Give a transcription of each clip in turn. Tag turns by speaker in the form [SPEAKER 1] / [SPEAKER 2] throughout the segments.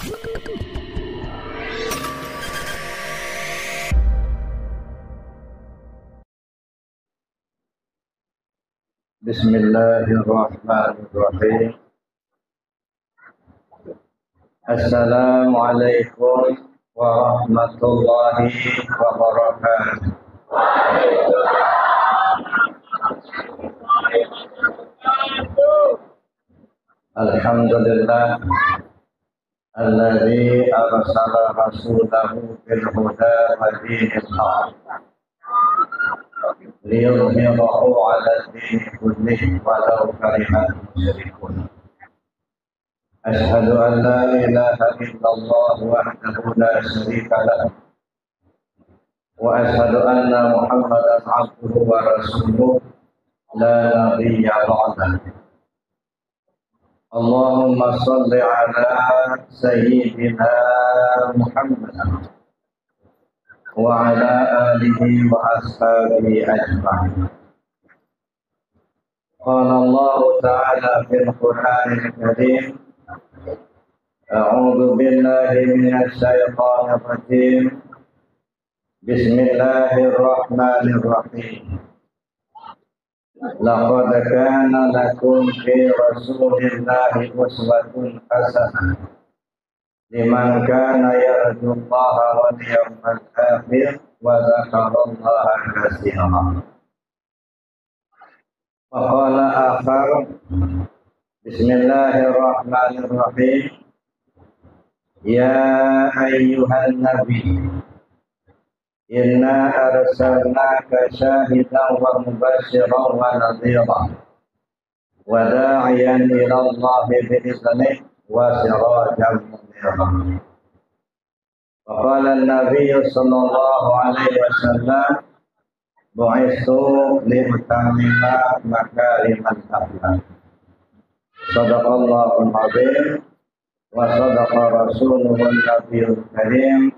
[SPEAKER 1] Bismillahirrahmanirrahim. Assalamualaikum warahmatullahi wabarakatuh. Alhamdulillah alladzi arsala rasulahu bil huda wa dinil haq liyudhhirahu 'ala ad-din kullihi walau karihal musyrikun. Asyhadu an la ilaha illallah wahdahu la syarika lahu wa asyhadu anna Muhammadan 'abduhu wa rasuluhu la nabiyya ba'dahu. Allahumma shalli 'ala sayyidina Muhammad wa 'ala alihi wa ashabihi ajma'in. Qala Allah ta'ala fil Qur'anil Karim, a'udzu billahi minasy syaithanir rajim. Bismillahirrahmanirrahim. Laqad kana lakum fi rasulillahi uswatun hasanah liman kana yarjullaha wal yawmal akhir wa dzakarallaha katsiran. Wa qala akhar, Bismillahirrahmanirrahim. Ya ayyuhan nabi, inna arsalnaka syahidan wa mubasysyiran wa nadhiran wa da'iyan ila Allahi bi'iznihi wa sirajan munira. Wa qala an-nabiy sallallahu alaihi wasallam, bu'istu liutammima makarimal akhlaq. Shadaqallahul azim wa sadaqa rasuluhun nabiyul karim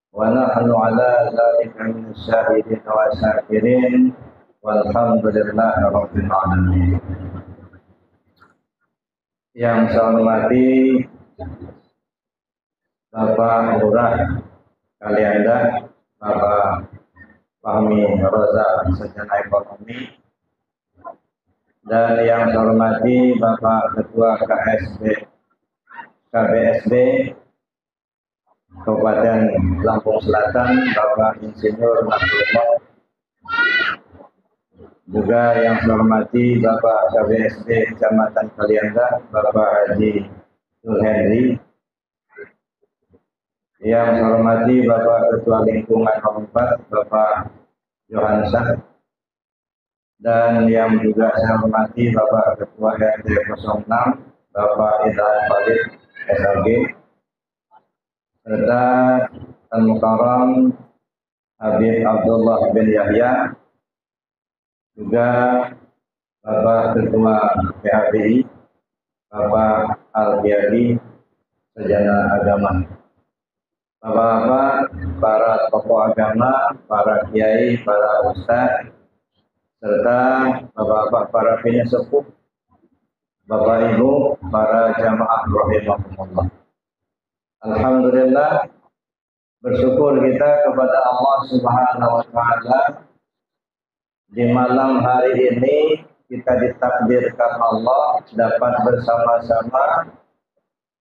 [SPEAKER 1] wa nahnu ala dzalika minas syahidin wa syakirin walhamdulillahi rabbil alamin. Yang saya hormati Bapak Lurah Kalianda, Bapak Fahmi Roza, Sarjana Ekonomi, dan yang saya hormati Bapak Ketua KBSD Kabupaten Lampung Selatan, Bapak Insinyur Nasrullah. Juga yang saya hormati Bapak KBSD Kecamatan Kalianda, Bapak Haji Zulhendri. Yang saya hormati Bapak Ketua Lingkungan Nomor 4, Bapak Johansa. Dan yang juga saya hormati Bapak Ketua RT 06, Bapak Idham Khalid SAG, serta Al-Mukarram Habib Abdullah bin Yahya, juga Bapak Ketua PHBI, Bapak Al-Biadi, Sarjana Agama, Bapak-bapak, para tokoh agama, para kiai, para ustaz, serta bapak-bapak para penyesepuh, Bapak Ibu, para jamaah rahimakumullah. Alhamdulillah, bersyukur kita kepada Allah Subhanahu wa taala, di malam hari ini kita ditakdirkan Allah dapat bersama-sama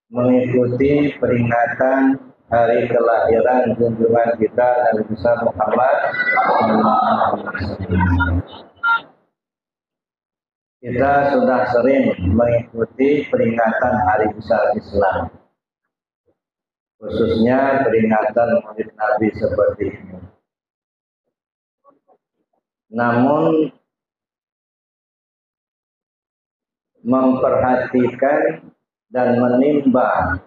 [SPEAKER 1] mengikuti peringatan hari kelahiran junjungan kita Nabi besar Muhammad. Kita sudah sering mengikuti peringatan hari besar Islam, khususnya peringatan Maulid Nabi seperti ini. Namun memperhatikan dan menimbang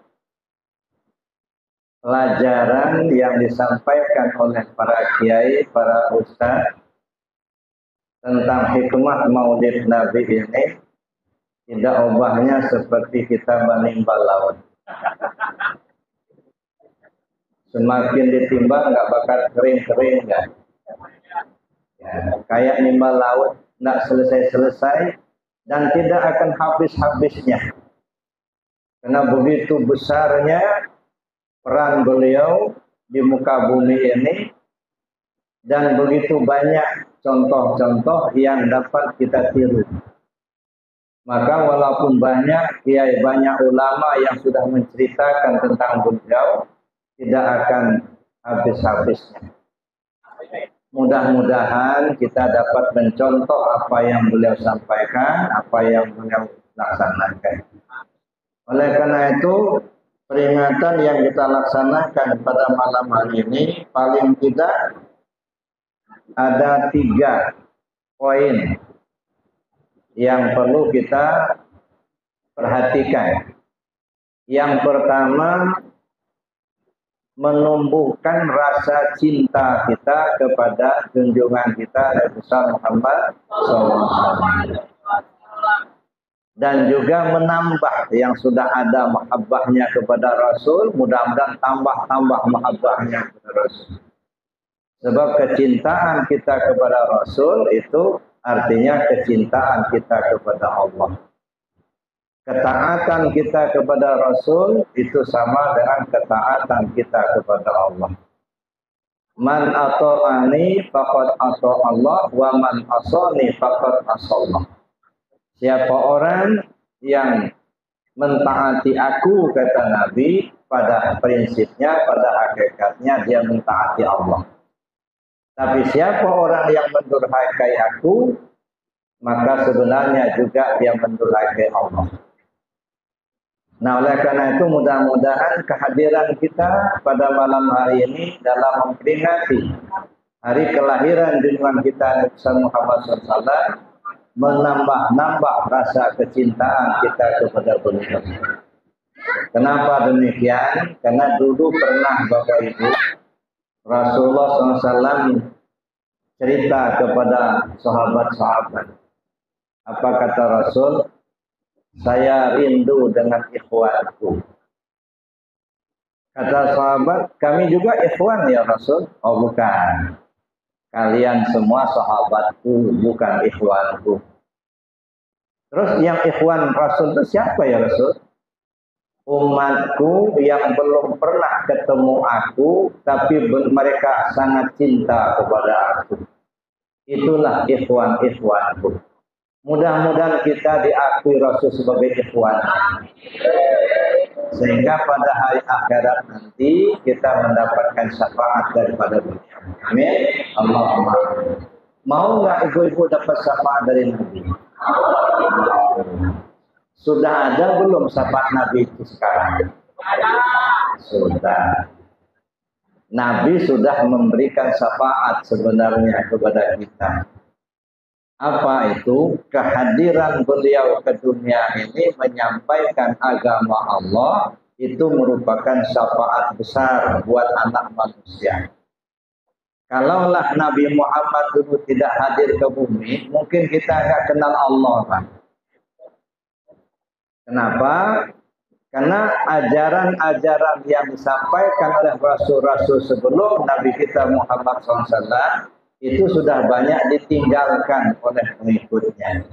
[SPEAKER 1] pelajaran yang disampaikan oleh para kiai, para ustaz tentang hikmah Maulid Nabi ini, tidak ubahnya seperti kita menimbang laut. Semakin ditimbang nggak bakal kering-kering kan? Ya, kayak nimbal laut, nggak selesai-selesai dan tidak akan habis-habisnya. Karena begitu besarnya peran beliau di muka bumi ini, dan begitu banyak contoh-contoh yang dapat kita tiru. Maka walaupun banyak kiai, banyak ulama yang sudah menceritakan tentang beliau, tidak akan habis-habisnya. Mudah-mudahan kita dapat mencontoh apa yang beliau sampaikan, apa yang beliau laksanakan. Oleh karena itu, peringatan yang kita laksanakan pada malam hari ini paling tidak ada 3 poin yang perlu kita perhatikan. Yang pertama, menumbuhkan rasa cinta kita kepada junjungan kita Nabi Muhammad SAW, dan juga menambah yang sudah ada mahabbahnya kepada Rasul, mudah-mudahan tambah mahabbahnya kepada Rasul. Sebab kecintaan kita kepada Rasul itu artinya kecintaan kita kepada Allah. Ketaatan kita kepada Rasul itu sama dengan ketaatan kita kepada Allah. Man ata'ani faqad ata'allah wa man asani faqad asallah. Siapa orang yang mentaati aku, kata Nabi, pada prinsipnya, pada hakikatnya dia mentaati Allah. Tapi siapa orang yang mendurhakai aku, maka sebenarnya juga dia mendurhakai Allah. Nah, oleh karena itu mudah-mudahan kehadiran kita pada malam hari ini dalam memperingati hari kelahiran junjungan kita Nabi Muhammad SAW menambah-nambah rasa kecintaan kita kepada beliau. Kenapa demikian? Karena dulu pernah Bapak Ibu, Rasulullah SAW cerita kepada sahabat-sahabat. Apa kata Rasul? Saya rindu dengan ikhwanku. Kata sahabat, kami juga ikhwan ya Rasul. Oh bukan, kalian semua sahabatku, bukan ikhwanku. Terus yang ikhwan Rasul itu siapa ya Rasul? Umatku yang belum pernah ketemu aku, tapi mereka sangat cinta kepada aku. Itulah ikhwan-ikhwanku. Mudah-mudahan kita diakui Rasul sebagai ikhwan, sehingga pada hari akhirat nanti kita mendapatkan syafaat daripada beliau. Amin. Allahumma. Mau nggak ibu-ibu dapat syafaat dari Nabi? Sudah ada belum syafaat Nabi itu sekarang? Sudah. Nabi sudah memberikan syafaat sebenarnya kepada kita. Apa itu? Kehadiran beliau ke dunia ini menyampaikan agama Allah, itu merupakan syafaat besar buat anak manusia. Kalaulah Nabi Muhammad dulu tidak hadir ke bumi, mungkin kita nggak kenal Allah, Pak. Kenapa? Karena ajaran-ajaran yang disampaikan oleh rasul-rasul sebelum Nabi kita Muhammad SAW itu sudah banyak ditinggalkan oleh pengikutnya.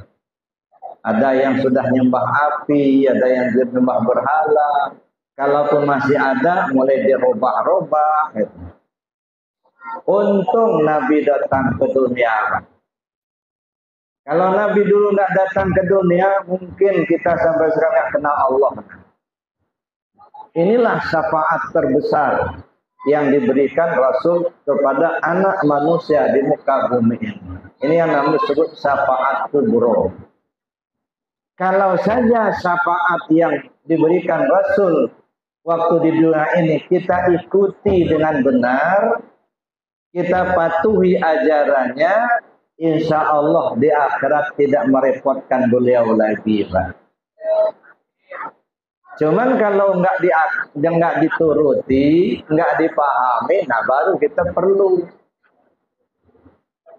[SPEAKER 1] Ada yang sudah nyembah api, ada yang nyembah berhala. Kalaupun masih ada, mulai dirubah-rubah. Gitu. Untung Nabi datang ke dunia. Kalau Nabi dulu nggak datang ke dunia, mungkin kita sampai sekarang nggak kenal Allah. Inilah syafaat terbesar yang diberikan Rasul kepada anak manusia di muka bumi ini. Ini yang namanya disebut syafaat kubro. Kalau saja syafaat yang diberikan Rasul waktu di dunia ini kita ikuti dengan benar, kita patuhi ajarannya, insya Allah di akhirat tidak merepotkan beliau lagi, Pak. Cuman kalau nggak dituruti, nggak dipahami, nah baru kita perlu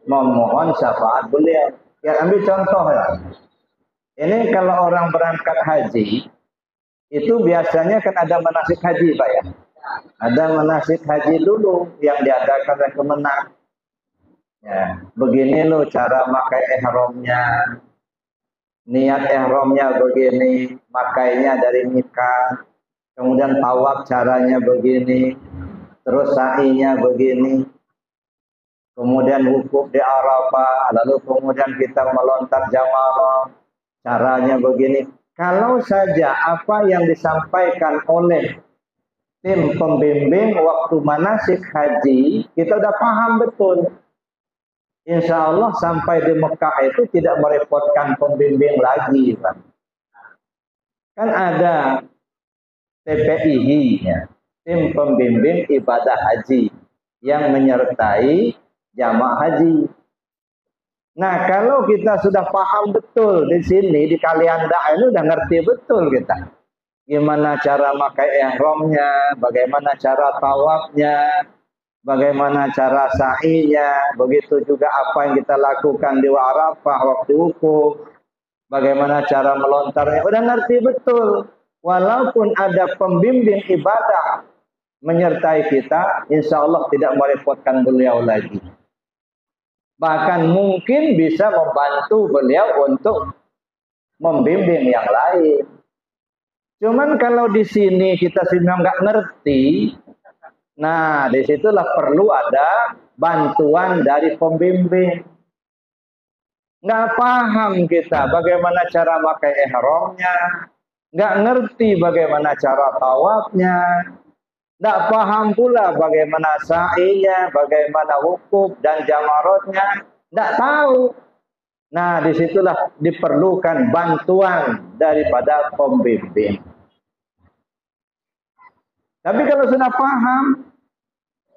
[SPEAKER 1] memohon syafaat beliau. Ya ambil contoh ya. Ini kalau orang berangkat haji, itu biasanya kan ada manasik haji, Pak ya. Ada manasik haji dulu yang diadakan oleh Kemenak. Ya, begini loh cara pakai ihramnya. Niat ihramnya begini, makainya dari nikah. kemudian tawaf caranya begini, terus sa'inya begini, kemudian wukuf di Arafah, lalu kemudian kita melontar jamarah, caranya begini. Kalau saja apa yang disampaikan oleh tim pembimbing waktu manasik haji, kita udah paham betul. Insya Allah sampai di Mekah itu tidak merepotkan pembimbing lagi, Pak. Kan ada TPIH, ya, tim pembimbing ibadah haji yang menyertai jamaah haji. Nah, kalau kita sudah paham betul di sini di Kalianda ini udah ngerti betul kita. Gimana cara pakai ihramnya, bagaimana cara tawafnya, bagaimana cara sa'inya, begitu juga apa yang kita lakukan di Arafah waktu wukuf, bagaimana cara melontarnya, udah ngerti betul. Walaupun ada pembimbing ibadah menyertai kita, insya Allah tidak merepotkan beliau lagi. Bahkan mungkin bisa membantu beliau untuk membimbing yang lain. Cuman kalau di sini kita sedang nggak ngerti, nah disitulah perlu ada bantuan dari pembimbing. Nggak paham kita bagaimana cara pakai ihramnya, nggak ngerti bagaimana cara tawafnya, nggak paham pula bagaimana sa'inya, bagaimana wukuf dan jamarotnya, nggak tahu. Nah, disitulah diperlukan bantuan daripada pembimbing. Tapi kalau sudah paham,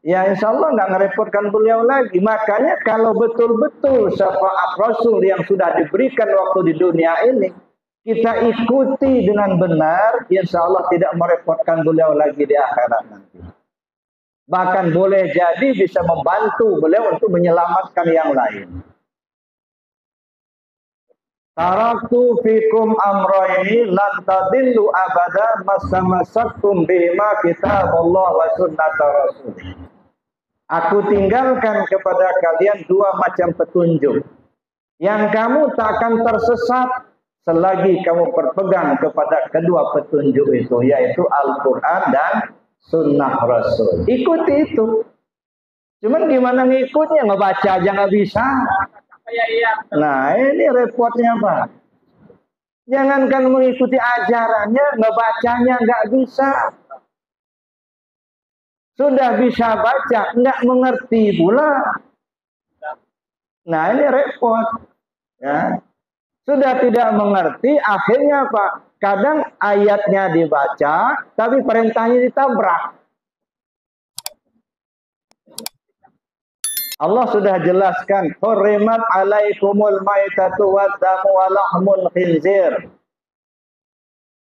[SPEAKER 1] ya insya Allah nggak ngerepotkan beliau lagi. Makanya kalau betul-betul syafaat Rasul yang sudah diberikan waktu di dunia ini, kita ikuti dengan benar, insya Allah tidak merepotkan beliau lagi di akhirat nanti. Bahkan boleh jadi bisa membantu beliau untuk menyelamatkan yang lain. Taraktu fikum amroini lan tadillu abada masamasaktum bihima kitabullah wa sunnata rasul. Aku tinggalkan kepada kalian dua macam petunjuk yang kamu tak akan tersesat selagi kamu berpegang kepada kedua petunjuk itu, yaitu Al-Quran dan Sunnah Rasul. Ikuti itu. Cuman gimana ngikutnya? Ngebaca aja nggak bisa. Nah ini repotnya Pak. Jangankan mengikuti ajarannya, ngebacanya nggak bisa. Sudah bisa baca, nggak mengerti pula. Nah ini repot. Ya. Sudah tidak mengerti, akhirnya Pak, kadang ayatnya dibaca, tapi perintahnya ditabrak. Allah sudah jelaskan, hurrimat alaikumul maitatu waddamu wa lahmul khinzir.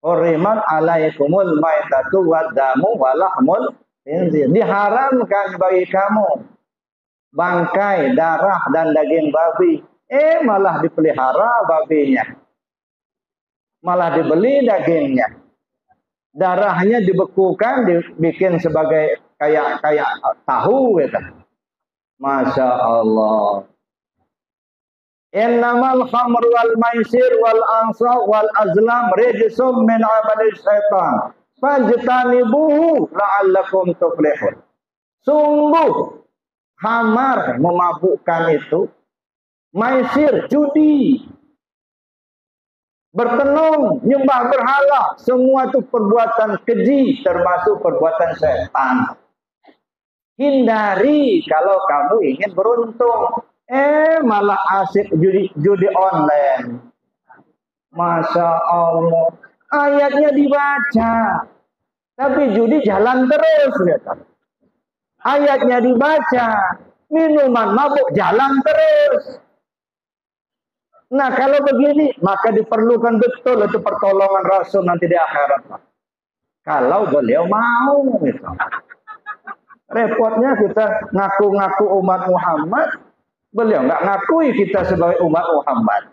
[SPEAKER 1] Hurrimat alaikumul maitatu waddamu wa lahmul khinzir. Diharamkan bagi kamu bangkai, darah, dan daging babi. Malah dipelihara babinya. Malah dibeli dagingnya. Darahnya dibekukan, dibikin sebagai kayak tahu gitu. Masya Allah. Innamal khamr wal maisir wal ansab wal azlam rijsum min amali syaitan. Fajtanibuhu la'allakum tuflihun. Sungguh khamar, memabukkan itu, maisir, judi, bertenung, nyembah berhala, semua itu perbuatan keji, termasuk perbuatan setan. Hindari kalau kamu ingin beruntung. Malah asik judi online. Masya Allah. Ayatnya dibaca, tapi judi jalan terus. Lihat. Ayatnya dibaca, minuman mabuk jalan terus. Nah kalau begini, maka diperlukan betul itu pertolongan Rasul nanti di akhirat. Kalau beliau mau gitu. Repotnya kita ngaku-ngaku umat Muhammad, beliau nggak ngakui kita sebagai umat Muhammad.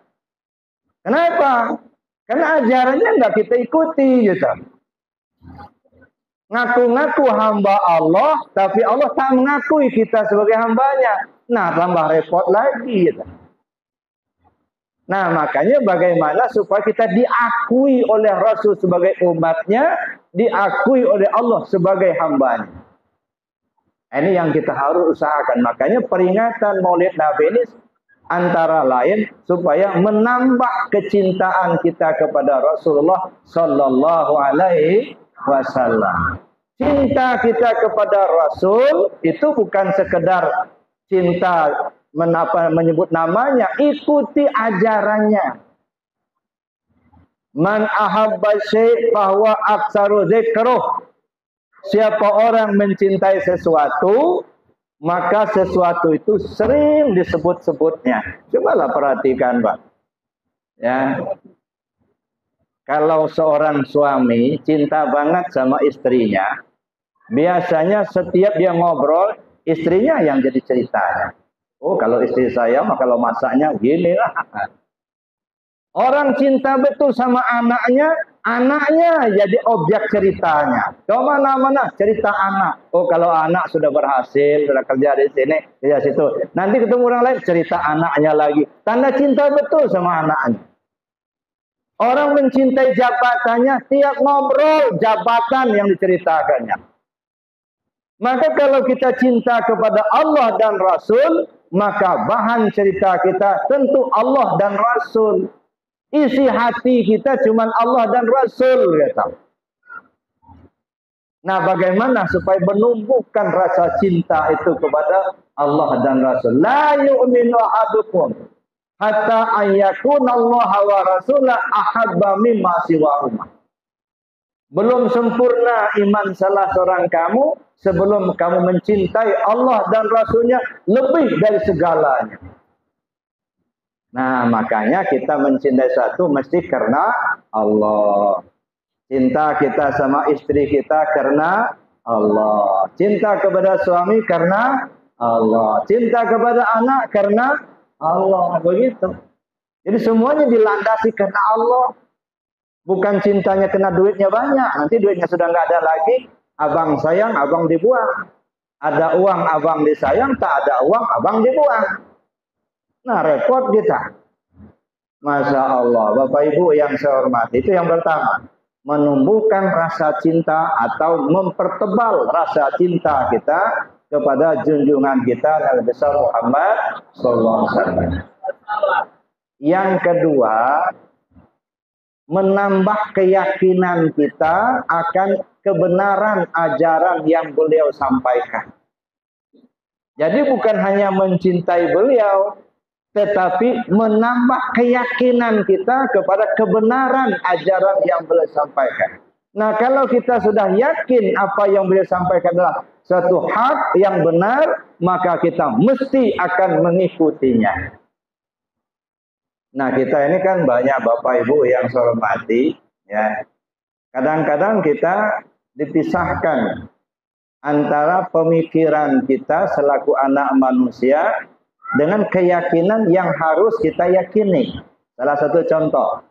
[SPEAKER 1] Kenapa? Karena ajarannya nggak kita ikuti gitu. Ngaku-ngaku hamba Allah, tapi Allah tak mengakui kita sebagai hambanya. Nah tambah repot lagi gitu. Nah, makanya bagaimana supaya kita diakui oleh Rasul sebagai umatnya, diakui oleh Allah sebagai hambanya. Ini yang kita harus usahakan. Makanya peringatan Maulid Nabi ini antara lain supaya menambah kecintaan kita kepada Rasulullah Sallallahu Alaihi Wasallam. Cinta kita kepada Rasul itu bukan sekedar cinta menyebut namanya, ikuti ajarannya. Man ahabba syai' bahwa aktsaru dzikruh. Siapa orang mencintai sesuatu, maka sesuatu itu sering disebut-sebutnya. Cobalah perhatikan, Pak. Ya. Kalau seorang suami cinta banget sama istrinya, biasanya setiap dia ngobrol, istrinya yang jadi ceritanya. Oh, kalau istri saya, maka kalau masaknya gini lah. Orang cinta betul sama anaknya, anaknya jadi objek ceritanya. Kemana-mana cerita anak. Oh, kalau anak sudah berhasil, sudah kerja di sini, di situ. Nanti ketemu orang lain, cerita anaknya lagi. Tanda cinta betul sama anaknya. Orang mencintai jabatannya, tiap ngobrol jabatan yang diceritakannya. Maka kalau kita cinta kepada Allah dan Rasul, maka bahan cerita kita tentu Allah dan Rasul. Isi hati kita cuma Allah dan Rasul, kata. Nah, bagaimana supaya menumbuhkan rasa cinta itu kepada Allah dan Rasul? La yu'minu ahadukum hatta ayyakuna Allah wa rasulah ahabba mimma siwahuma. Belum sempurna iman salah seorang kamu sebelum kamu mencintai Allah dan Rasulnya lebih dari segalanya. Nah, makanya kita mencintai satu mesti karena Allah. Cinta kita sama istri kita karena Allah. Cinta kepada suami karena Allah. Cinta kepada anak karena Allah. Begitu. Jadi semuanya dilandasi karena Allah. Bukan cintanya kena duitnya banyak. Nanti duitnya sudah nggak ada lagi. Abang sayang, abang dibuang. Ada uang, abang disayang. Tak ada uang, abang dibuang. Nah, repot kita. Masya Allah, Bapak Ibu yang saya hormati. Itu yang pertama. Menumbuhkan rasa cinta atau mempertebal rasa cinta kita kepada junjungan kita Nabi besar Muhammad Sallallahu Alaihi Wasallam. Yang kedua, menambah keyakinan kita akan kebenaran ajaran yang beliau sampaikan. Jadi bukan hanya mencintai beliau, tetapi menambah keyakinan kita kepada kebenaran ajaran yang beliau sampaikan. Nah, kalau kita sudah yakin apa yang beliau sampaikan adalah satu hak yang benar, maka kita mesti akan mengikutinya. Nah, kita ini kan banyak Bapak Ibu yang saya hormati, ya. Kadang-kadang kita dipisahkan antara pemikiran kita selaku anak manusia dengan keyakinan yang harus kita yakini. Salah satu contoh,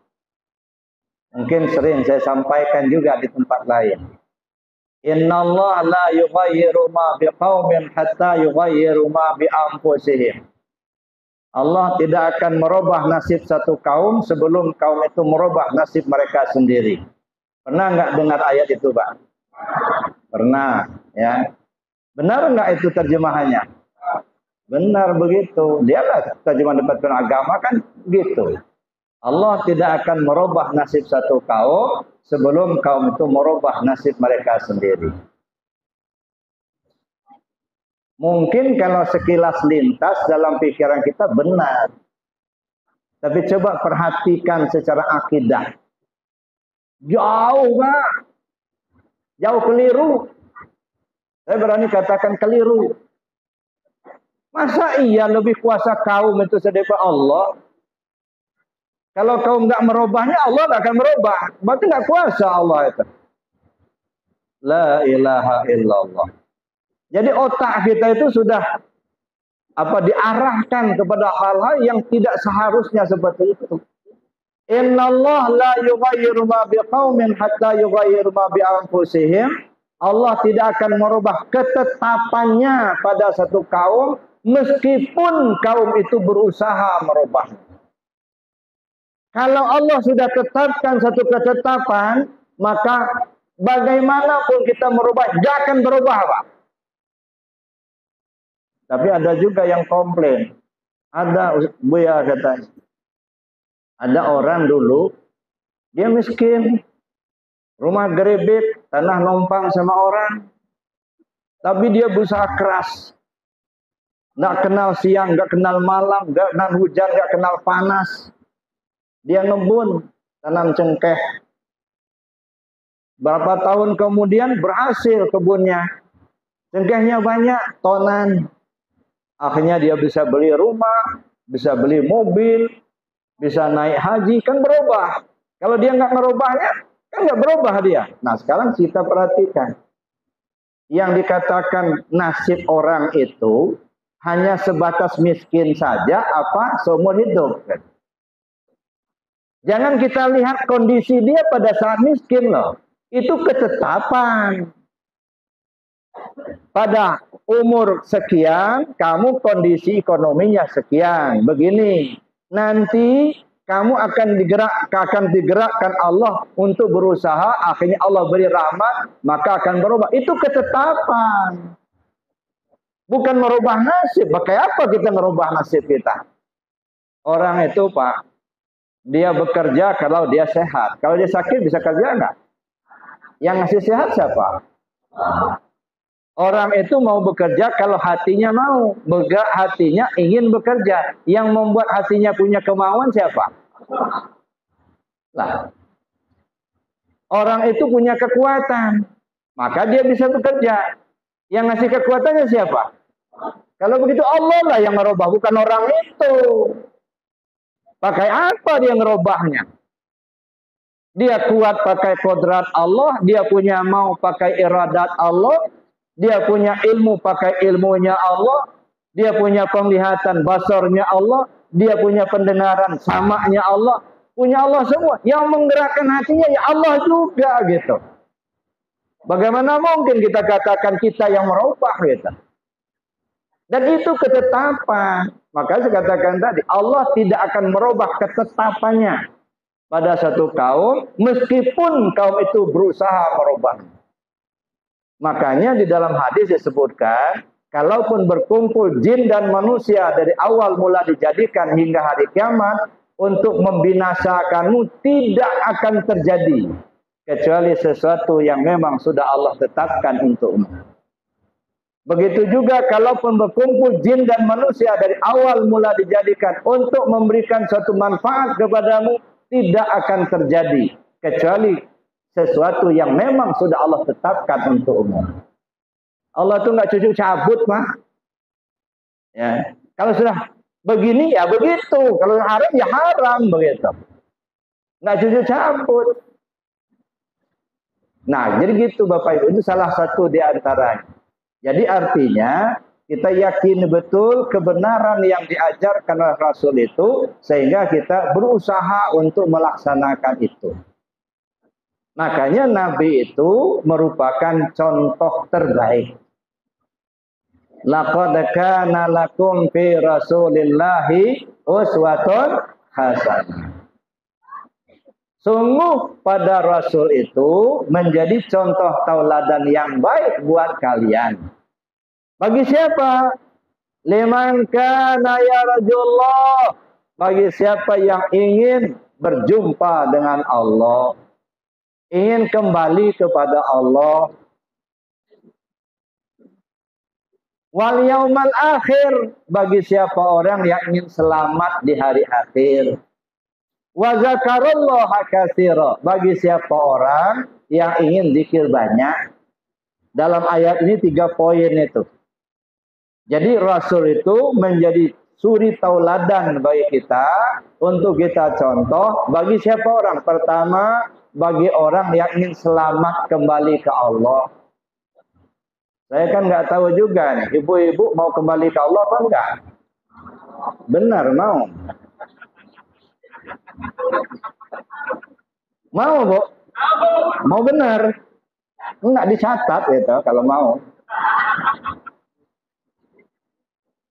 [SPEAKER 1] mungkin sering saya sampaikan juga di tempat lain. Innallaha la yughayyiru ma biqaumin hatta yughayyiru ma bi anfusihim. Allah tidak akan merubah nasib satu kaum sebelum kaum itu merubah nasib mereka sendiri. Pernah nggak dengar ayat itu, Pak? Pernah, ya. Benar nggak itu terjemahannya? Benar begitu. Dialah terjemahan debat agama kan gitu. Allah tidak akan merubah nasib satu kaum sebelum kaum itu merubah nasib mereka sendiri. Mungkin kalau sekilas lintas dalam pikiran kita benar. Tapi coba perhatikan secara akidah. Jauh, Pak. Jauh keliru. Saya berani katakan keliru. Masa iya lebih kuasa kaum itu sedaripada Allah? Kalau kaum nggak merubahnya, Allah nggak akan merubah. Berarti nggak kuasa Allah itu. La ilaha illallah. Jadi otak kita itu sudah diarahkan kepada hal-hal yang tidak seharusnya seperti itu. Innallaha la yughayyiru ma biqaumin hatta yughayyiru ma bi anfusihim. Allah tidak akan merubah ketetapannya pada satu kaum meskipun kaum itu berusaha merubah. Kalau Allah sudah tetapkan satu ketetapan, maka bagaimanapun kita merubah, jangan akan berubah, Pak. Tapi ada juga yang komplain. Ada, Buya katanya. Ada orang dulu, dia miskin. Rumah gerebek, tanah numpang sama orang. Tapi dia berusaha keras. Nggak kenal siang, nggak kenal malam, nggak kenal hujan, nggak kenal panas. Dia ngebun, tanam cengkeh. Berapa tahun kemudian berhasil kebunnya. Cengkehnya banyak, tonan. Akhirnya dia bisa beli rumah, bisa beli mobil, bisa naik haji, kan berubah. Kalau dia nggak ngerubahnya, kan nggak berubah dia. Nah sekarang kita perhatikan. Yang dikatakan nasib orang itu hanya sebatas miskin saja apa seumur hidup. Jangan kita lihat kondisi dia pada saat miskin loh. Itu ketetapan. Pada umur sekian, kamu kondisi ekonominya sekian. Begini, nanti kamu akan digerakkan Allah untuk berusaha. Akhirnya Allah beri rahmat, maka akan berubah. Itu ketetapan. Bukan merubah nasib. Pakai apa kita merubah nasib kita? Orang itu, Pak, dia bekerja kalau dia sehat. Kalau dia sakit bisa kerja enggak? Yang ngasih sehat siapa? Orang itu mau bekerja kalau hatinya mau. Hatinya ingin bekerja. Yang membuat hatinya punya kemauan siapa? Lah. Orang itu punya kekuatan. Maka dia bisa bekerja. Yang ngasih kekuatannya siapa? Kalau begitu Allah lah yang merubah, bukan orang itu. Pakai apa dia ngerubahnya? Dia kuat pakai kodrat Allah, dia punya mau pakai iradat Allah, dia punya ilmu pakai ilmunya Allah, dia punya penglihatan basarnya Allah, dia punya pendengaran samanya Allah, punya Allah semua. Yang menggerakkan hatinya ya Allah juga gitu. Bagaimana mungkin kita katakan kita yang merubah gitu? Dan itu ketetapan. Maka saya katakan tadi, Allah tidak akan merubah ketetapannya pada satu kaum, meskipun kaum itu berusaha merubah. Makanya di dalam hadis disebutkan, kalaupun berkumpul jin dan manusia dari awal mula dijadikan hingga hari kiamat, untuk membinasakanmu tidak akan terjadi. Kecuali sesuatu yang memang sudah Allah tetapkan untukmu. Begitu juga kalaupun berkumpul jin dan manusia dari awal mula dijadikan untuk memberikan suatu manfaat kepadamu, tidak akan terjadi. Kecuali sesuatu yang memang sudah Allah tetapkan untukmu. Allah itu nggak cucuk cabut, Pak. Ya. Kalau sudah begini ya begitu. Kalau haram ya haram begitu. Nggak cucuk cabut. Nah, jadi gitu Bapak Ibu. Itu salah satu di antaranya. Jadi artinya kita yakin betul kebenaran yang diajarkan oleh Rasul itu, sehingga kita berusaha untuk melaksanakan itu. Makanya Nabi itu merupakan contoh terbaik. Laqad kana lakum fi Rasulillahi uswatun hasanah. Sungguh pada Rasul itu menjadi contoh tauladan yang baik buat kalian. Bagi siapa? Liman kana yarjullah. Bagi siapa yang ingin berjumpa dengan Allah, ingin kembali kepada Allah. Wal yaumal akhir, bagi siapa orang yang ingin selamat di hari akhir. Wa zakarallaha katsira, bagi siapa orang yang ingin zikir banyak. Dalam ayat ini 3 poin itu. Jadi Rasul itu menjadi suri tauladan bagi kita, untuk kita contoh bagi siapa orang? Pertama, bagi orang yang ingin selamat kembali ke Allah. Saya kan nggak tahu juga nih, ibu-ibu mau kembali ke Allah apa enggak? Benar mau? Mau, Bu? Mau benar? Enggak dicatat gitu kalau mau.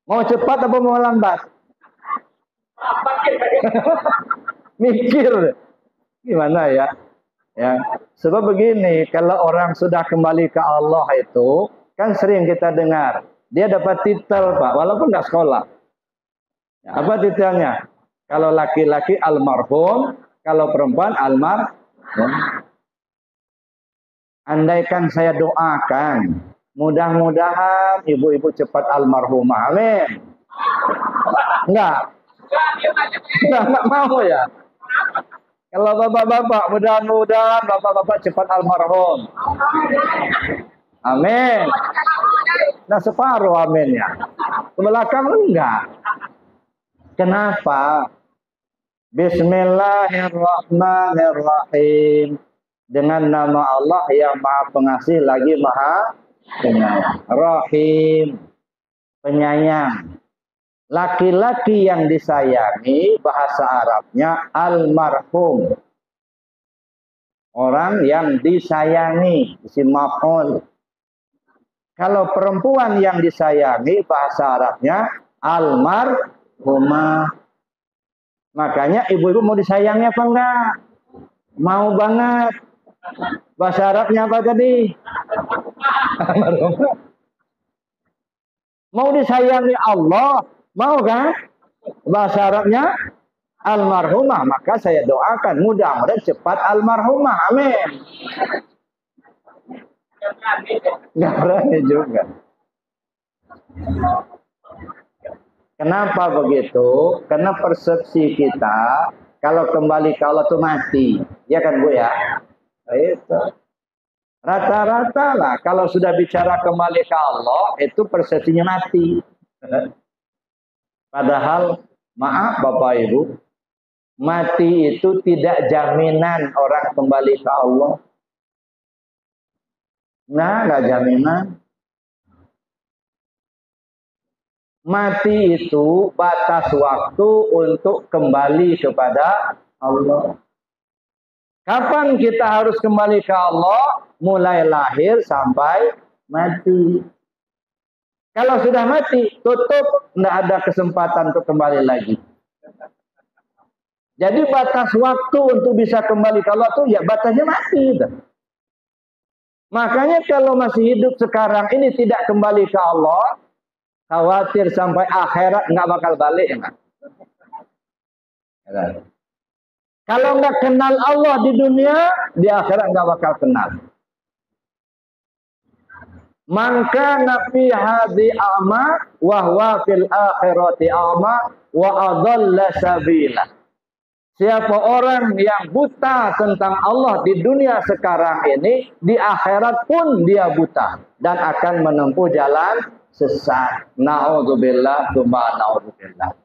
[SPEAKER 1] Mau cepat apa mau lambat? Mikir gimana ya? Ya, sebab begini, kalau orang sudah kembali ke Allah itu, kan sering kita dengar, dia dapat titel Pak, walaupun nggak sekolah. Ya, apa titelnya? Kalau laki-laki almarhum, kalau perempuan almarhum. Andaikan saya doakan, mudah-mudahan ibu-ibu cepat almarhumah. Amin. Enggak. Enggak mau ya. Kalau bapak-bapak, mudah-mudahan bapak-bapak cepat almarhum. Amin. Nah separuh amin ya. Ke belakang enggak. Kenapa? Bismillahirrahmanirrahim. Dengan nama Allah yang Maha Pengasih lagi Maha Penyayang. Rahim, penyayang. Laki-laki yang disayangi bahasa Arabnya almarhum. Orang yang disayangi, isim maf'ul. Kalau perempuan yang disayangi bahasa Arabnya almarhumah. Makanya ibu-ibu mau disayangi apa enggak? Mau banget. Bahasa Arabnya apa tadi? Mau disayangi Allah, mau kan? Bahasa Arabnya almarhumah. Maka saya doakan mudah-mudahan cepat almarhumah. Amin. Nggak berani juga. Kenapa begitu? Karena persepsi kita kalau kembali ke Allah itu mati. Ya kan Bu ya? Itu. Rata-rata lah kalau sudah bicara kembali ke Allah itu persepsinya mati. Padahal maaf Bapak Ibu, mati itu tidak jaminan orang kembali ke Allah. Nah, nggak jaminan. Mati itu batas waktu untuk kembali kepada Allah. Kapan kita harus kembali ke Allah? Mulai lahir sampai mati. Kalau sudah mati, tutup, tidak ada kesempatan untuk kembali lagi. Jadi batas waktu untuk bisa kembali ke Allah itu ya batasnya mati. Makanya kalau masih hidup sekarang ini tidak kembali ke Allah, khawatir sampai akhirat nggak bakal balik ya. Kalau nggak kenal Allah di dunia, di akhirat nggak bakal kenal. Maka nabi hadhi a'ma wa huwa fil akhirati a'ma wa adalla sabila. Siapa orang yang buta tentang Allah di dunia sekarang ini, di akhirat pun dia buta dan akan menempuh jalan sesat. Na'udzubillah, tsumma na'udzubillah.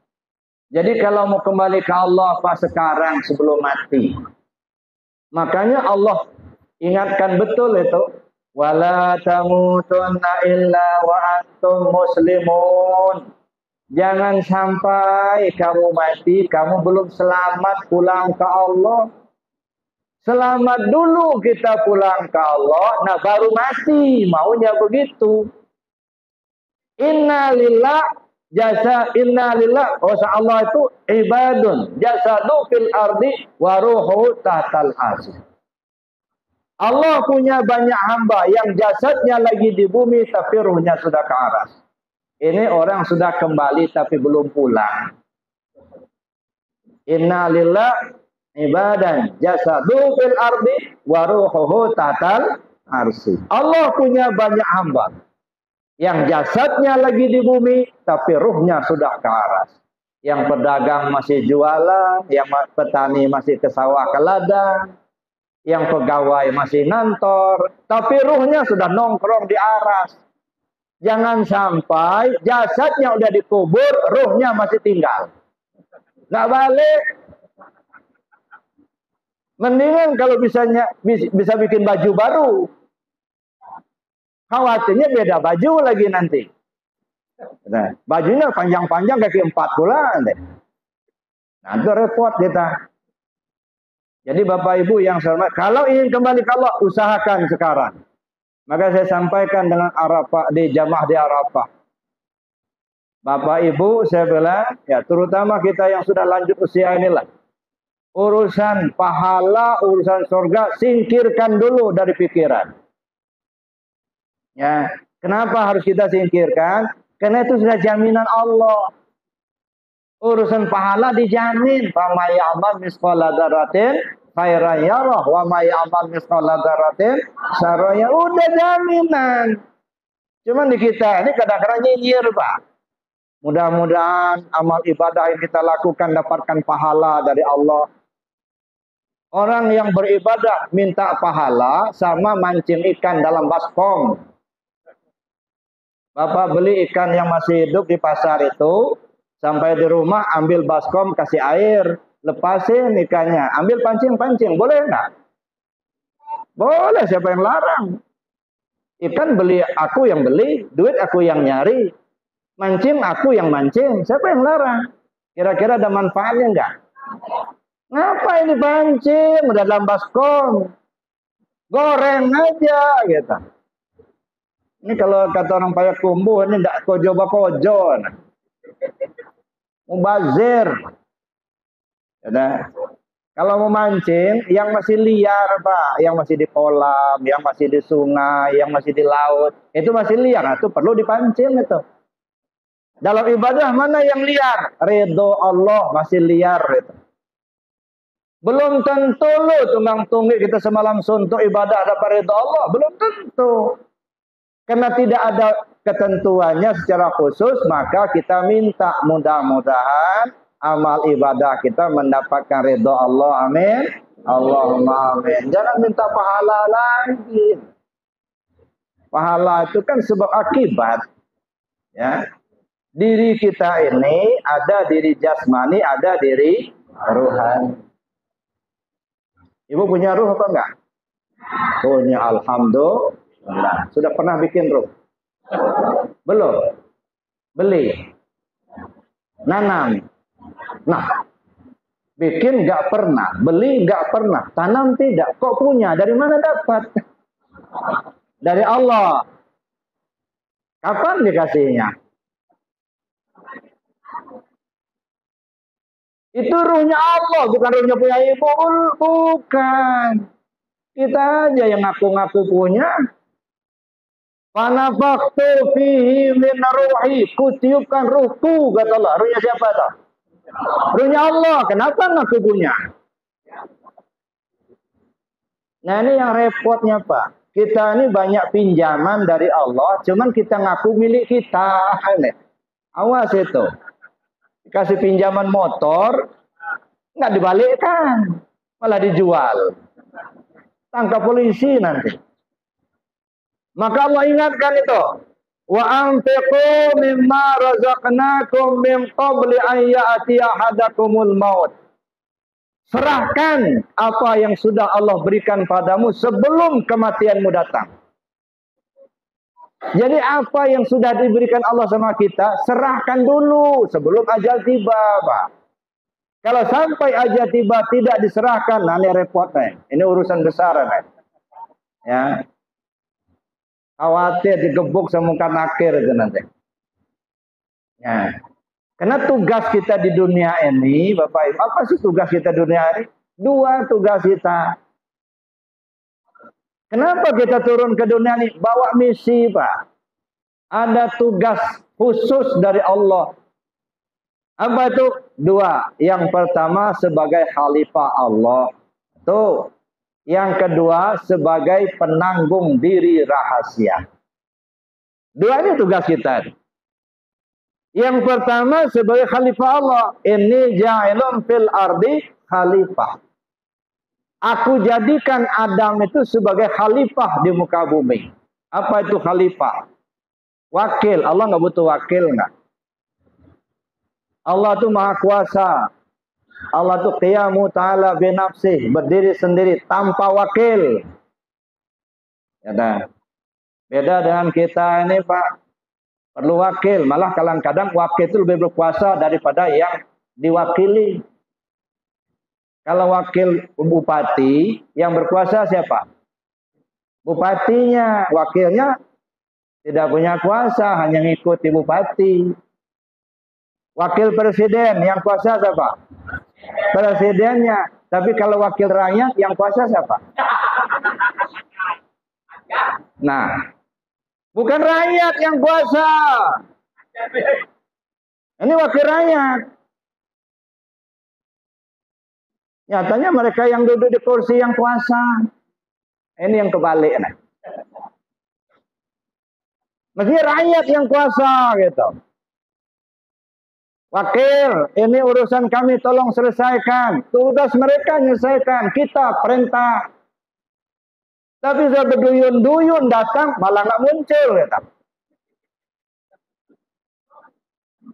[SPEAKER 1] Jadi kalau mau kembali ke Allah Pak sekarang sebelum mati. Makanya Allah ingatkan betul itu. Wala tamutunna illa wa antum muslimun. Jangan sampai kamu mati, kamu belum selamat pulang ke Allah. Selamat dulu kita pulang ke Allah, nah baru mati, maunya begitu. Inna lillah jasa inna lillah, Allah itu ibadun jasadu fil ardi wa ruhu tahtal arsy. Allah punya banyak hamba yang jasadnya lagi di bumi tapi ruhnya sudah ke aras. Ini orang sudah kembali tapi belum pulang. Inna lillah ibadan jasadu fil ardi wa ruhuhu tahtal arsy. Allah punya banyak hamba yang jasadnya lagi di bumi, tapi ruhnya sudah ke aras. Yang pedagang masih jualan, yang petani masih ke sawah ke ladang, yang pegawai masih ngantor, tapi ruhnya sudah nongkrong di aras. Jangan sampai jasadnya udah dikubur, ruhnya masih tinggal. Nggak balik. Mendingan kalau bisa bikin baju baru. Khawatirnya beda baju lagi nanti. Nah, bajunya panjang-panjang kaki 4 bulan deh. Nah, itu repot kita. Jadi Bapak Ibu yang saya hormati, kalau ingin kembali ke Allah, usahakan sekarang. Maka saya sampaikan dengan Arafah di jamaah di Arafah. Bapak Ibu saya bilang, ya terutama kita yang sudah lanjut usia inilah. Urusan pahala, urusan surga, singkirkan dulu dari pikiran. Ya, kenapa harus kita singkirkan? Karena itu sudah jaminan Allah. Urusan pahala dijamin. Fa may ya'mal mithqala dzarratin khairan yarah wa may ya'mal mithqala dzarratin syarran yarah. Udah jaminan. Cuman di kita ini kadang-kadang nyinyir, Pak. Mudah-mudahan amal ibadah yang kita lakukan dapatkan pahala dari Allah. Orang yang beribadah minta pahala sama mancing ikan dalam baskom. Bapak beli ikan yang masih hidup di pasar itu, sampai di rumah ambil baskom, kasih air, lepasin ikannya, ambil pancing-pancing, boleh enggak? Boleh, siapa yang larang? Ikan beli aku yang beli, duit aku yang nyari, mancing aku yang mancing, siapa yang larang? Kira-kira ada manfaatnya enggak? Ngapa ini pancing? Udah dalam baskom. Goreng aja gitu. Ini kalau kata orang Payakumbuh, ini enggak kojo-bakojo. Mubazir. Ya, kalau mau mancing, yang masih liar, Pak. Yang masih di kolam, yang masih di sungai, yang masih di laut. Itu masih liar. Nah, itu perlu dipancing itu. Dalam ibadah mana yang liar? Ridho Allah masih liar itu. Belum tentu lu tunggang-tunggik kita semalam suntuk ibadah dapat ridha Allah. Belum tentu. Karena tidak ada ketentuannya secara khusus, maka kita minta mudah-mudahan amal ibadah kita mendapatkan ridha Allah. Amin. Allahumma amin. Jangan minta pahala lagi. Pahala itu kan sebab akibat. Ya. Diri kita ini ada diri jasmani, ada diri rohani. Ibu punya ruh apa enggak? Punya, alhamdulillah. Sudah pernah bikin ruh? Belum? Beli? Nanam? Nah, bikin enggak pernah, beli enggak pernah, tanam tidak. Kok punya? Dari mana dapat? Dari Allah. Kapan dikasihnya? Itu ruhnya Allah, bukan ruhnya punya ibu. Bukan. Kita aja yang ngaku-ngaku punya. Fanafaktu fihi min ruhi. Kutiupkan ruhku, kata Allah. Ruhnya siapa tuh? Ruhnya Allah. Kenapa ngaku punya? Nah, ini yang repotnya, Pak. Kita ini banyak pinjaman dari Allah, cuman kita ngaku milik kita. Awas itu. Kasih pinjaman motor, nggak dibalikkan, malah dijual. Tangkap polisi nanti. Maka Allah ingatkan itu. Wa anfiqu mimma razaqnakum min qabli an ya'tiya ahadakumul maut. Serahkan apa yang sudah Allah berikan padamu sebelum kematianmu datang. Jadi apa yang sudah diberikan Allah sama kita, serahkan dulu sebelum ajal tiba, Pak. Kalau sampai ajal tiba tidak diserahkan, nah ini repot, nih. Ini urusan besar, nih. Ya. Khawatir digebuk sama muka nakir itu nanti. Ya. Karena tugas kita di dunia ini, Bapak Ibu, apa sih tugas kita di dunia ini? Dua tugas kita. Kenapa kita turun ke dunia ini? Bawa misi, Pak. Ada tugas khusus dari Allah. Apa itu? Dua. Yang pertama sebagai khalifah Allah. Tuh. Yang kedua sebagai penanggung diri rahasia. Dua ini tugas kita. Yang pertama sebagai khalifah Allah. Inni ja'ilun fil ardi khalifah. Aku jadikan Adam itu sebagai khalifah di muka bumi. Apa itu khalifah? Wakil. Allah nggak butuh wakil, nggak? Allah itu maha kuasa. Allah itu qiyamu ta'ala binafsih. Berdiri sendiri tanpa wakil. Ya, beda dengan kita ini, Pak. Perlu wakil. Malah kadang-kadang wakil itu lebih berkuasa daripada yang diwakili. Kalau wakil bupati, yang berkuasa siapa? Bupatinya, wakilnya tidak punya kuasa, hanya ngikuti bupati. Wakil presiden, yang kuasa siapa? Presidennya. Tapi kalau wakil rakyat yang kuasa siapa? Nah, bukan rakyat yang kuasa. Ini wakil rakyat. Nyatanya mereka yang duduk di kursi yang kuasa. Ini yang kebalik. Nah. Mestinya rakyat yang kuasa gitu. Wakil, ini urusan kami tolong selesaikan. Tugas mereka menyelesaikan. Kita perintah. Tapi sudah berduyun-duyun datang malah nggak muncul gitu.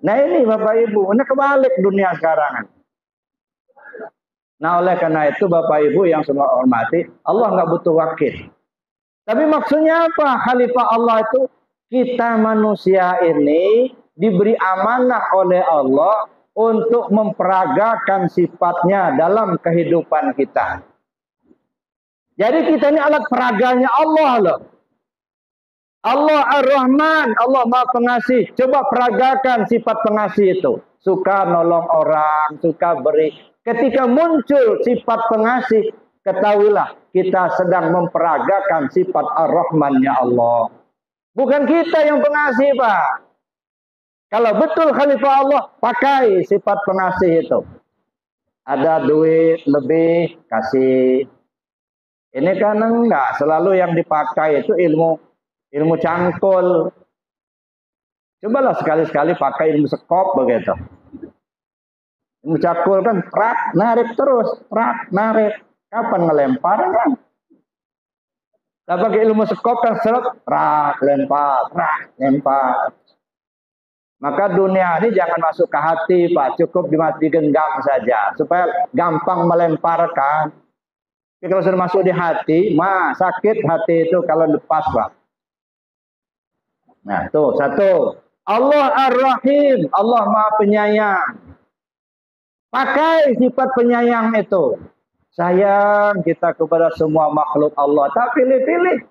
[SPEAKER 1] Nah ini Bapak Ibu, ini kebalik dunia sekarang. Nah oleh karena itu Bapak Ibu yang semua hormati, Allah nggak butuh wakil. Tapi maksudnya apa? Khalifah Allah itu kita manusia ini diberi amanah oleh Allah untuk memperagakan sifatnya dalam kehidupan kita. Jadi kita ini alat peraganya Allah loh. Allah Ar-Rahman, Allah Maha Pengasih. Coba peragakan sifat pengasih itu. Suka nolong orang, suka beri. Ketika muncul sifat pengasih, ketahuilah kita sedang memperagakan sifat Ar-Rahman-nya Allah. Bukan kita yang pengasih, Pak. Kalau betul Khalifah Allah, pakai sifat pengasih itu. Ada duit lebih, kasih. Ini kan enggak, selalu yang dipakai itu ilmu cangkul. Cobalah sekali-sekali pakai ilmu sekop begitu. Ilmu cangkul kan narik terus, narik. Kapan ngelempar kan? Tapi pakai ilmu sekop kan seret, lempar. Maka dunia ini jangan masuk ke hati, Pak. Cukup digenggam saja. Supaya gampang melemparkan. Tapi kalau sudah masuk di hati, sakit hati itu kalau lepas, Pak. Nah, tuh, satu. Allah Ar-Rahim. Allah Maha Penyayang. Pakai sifat penyayang itu. Sayang kita kepada semua makhluk Allah. Tak pilih-pilih.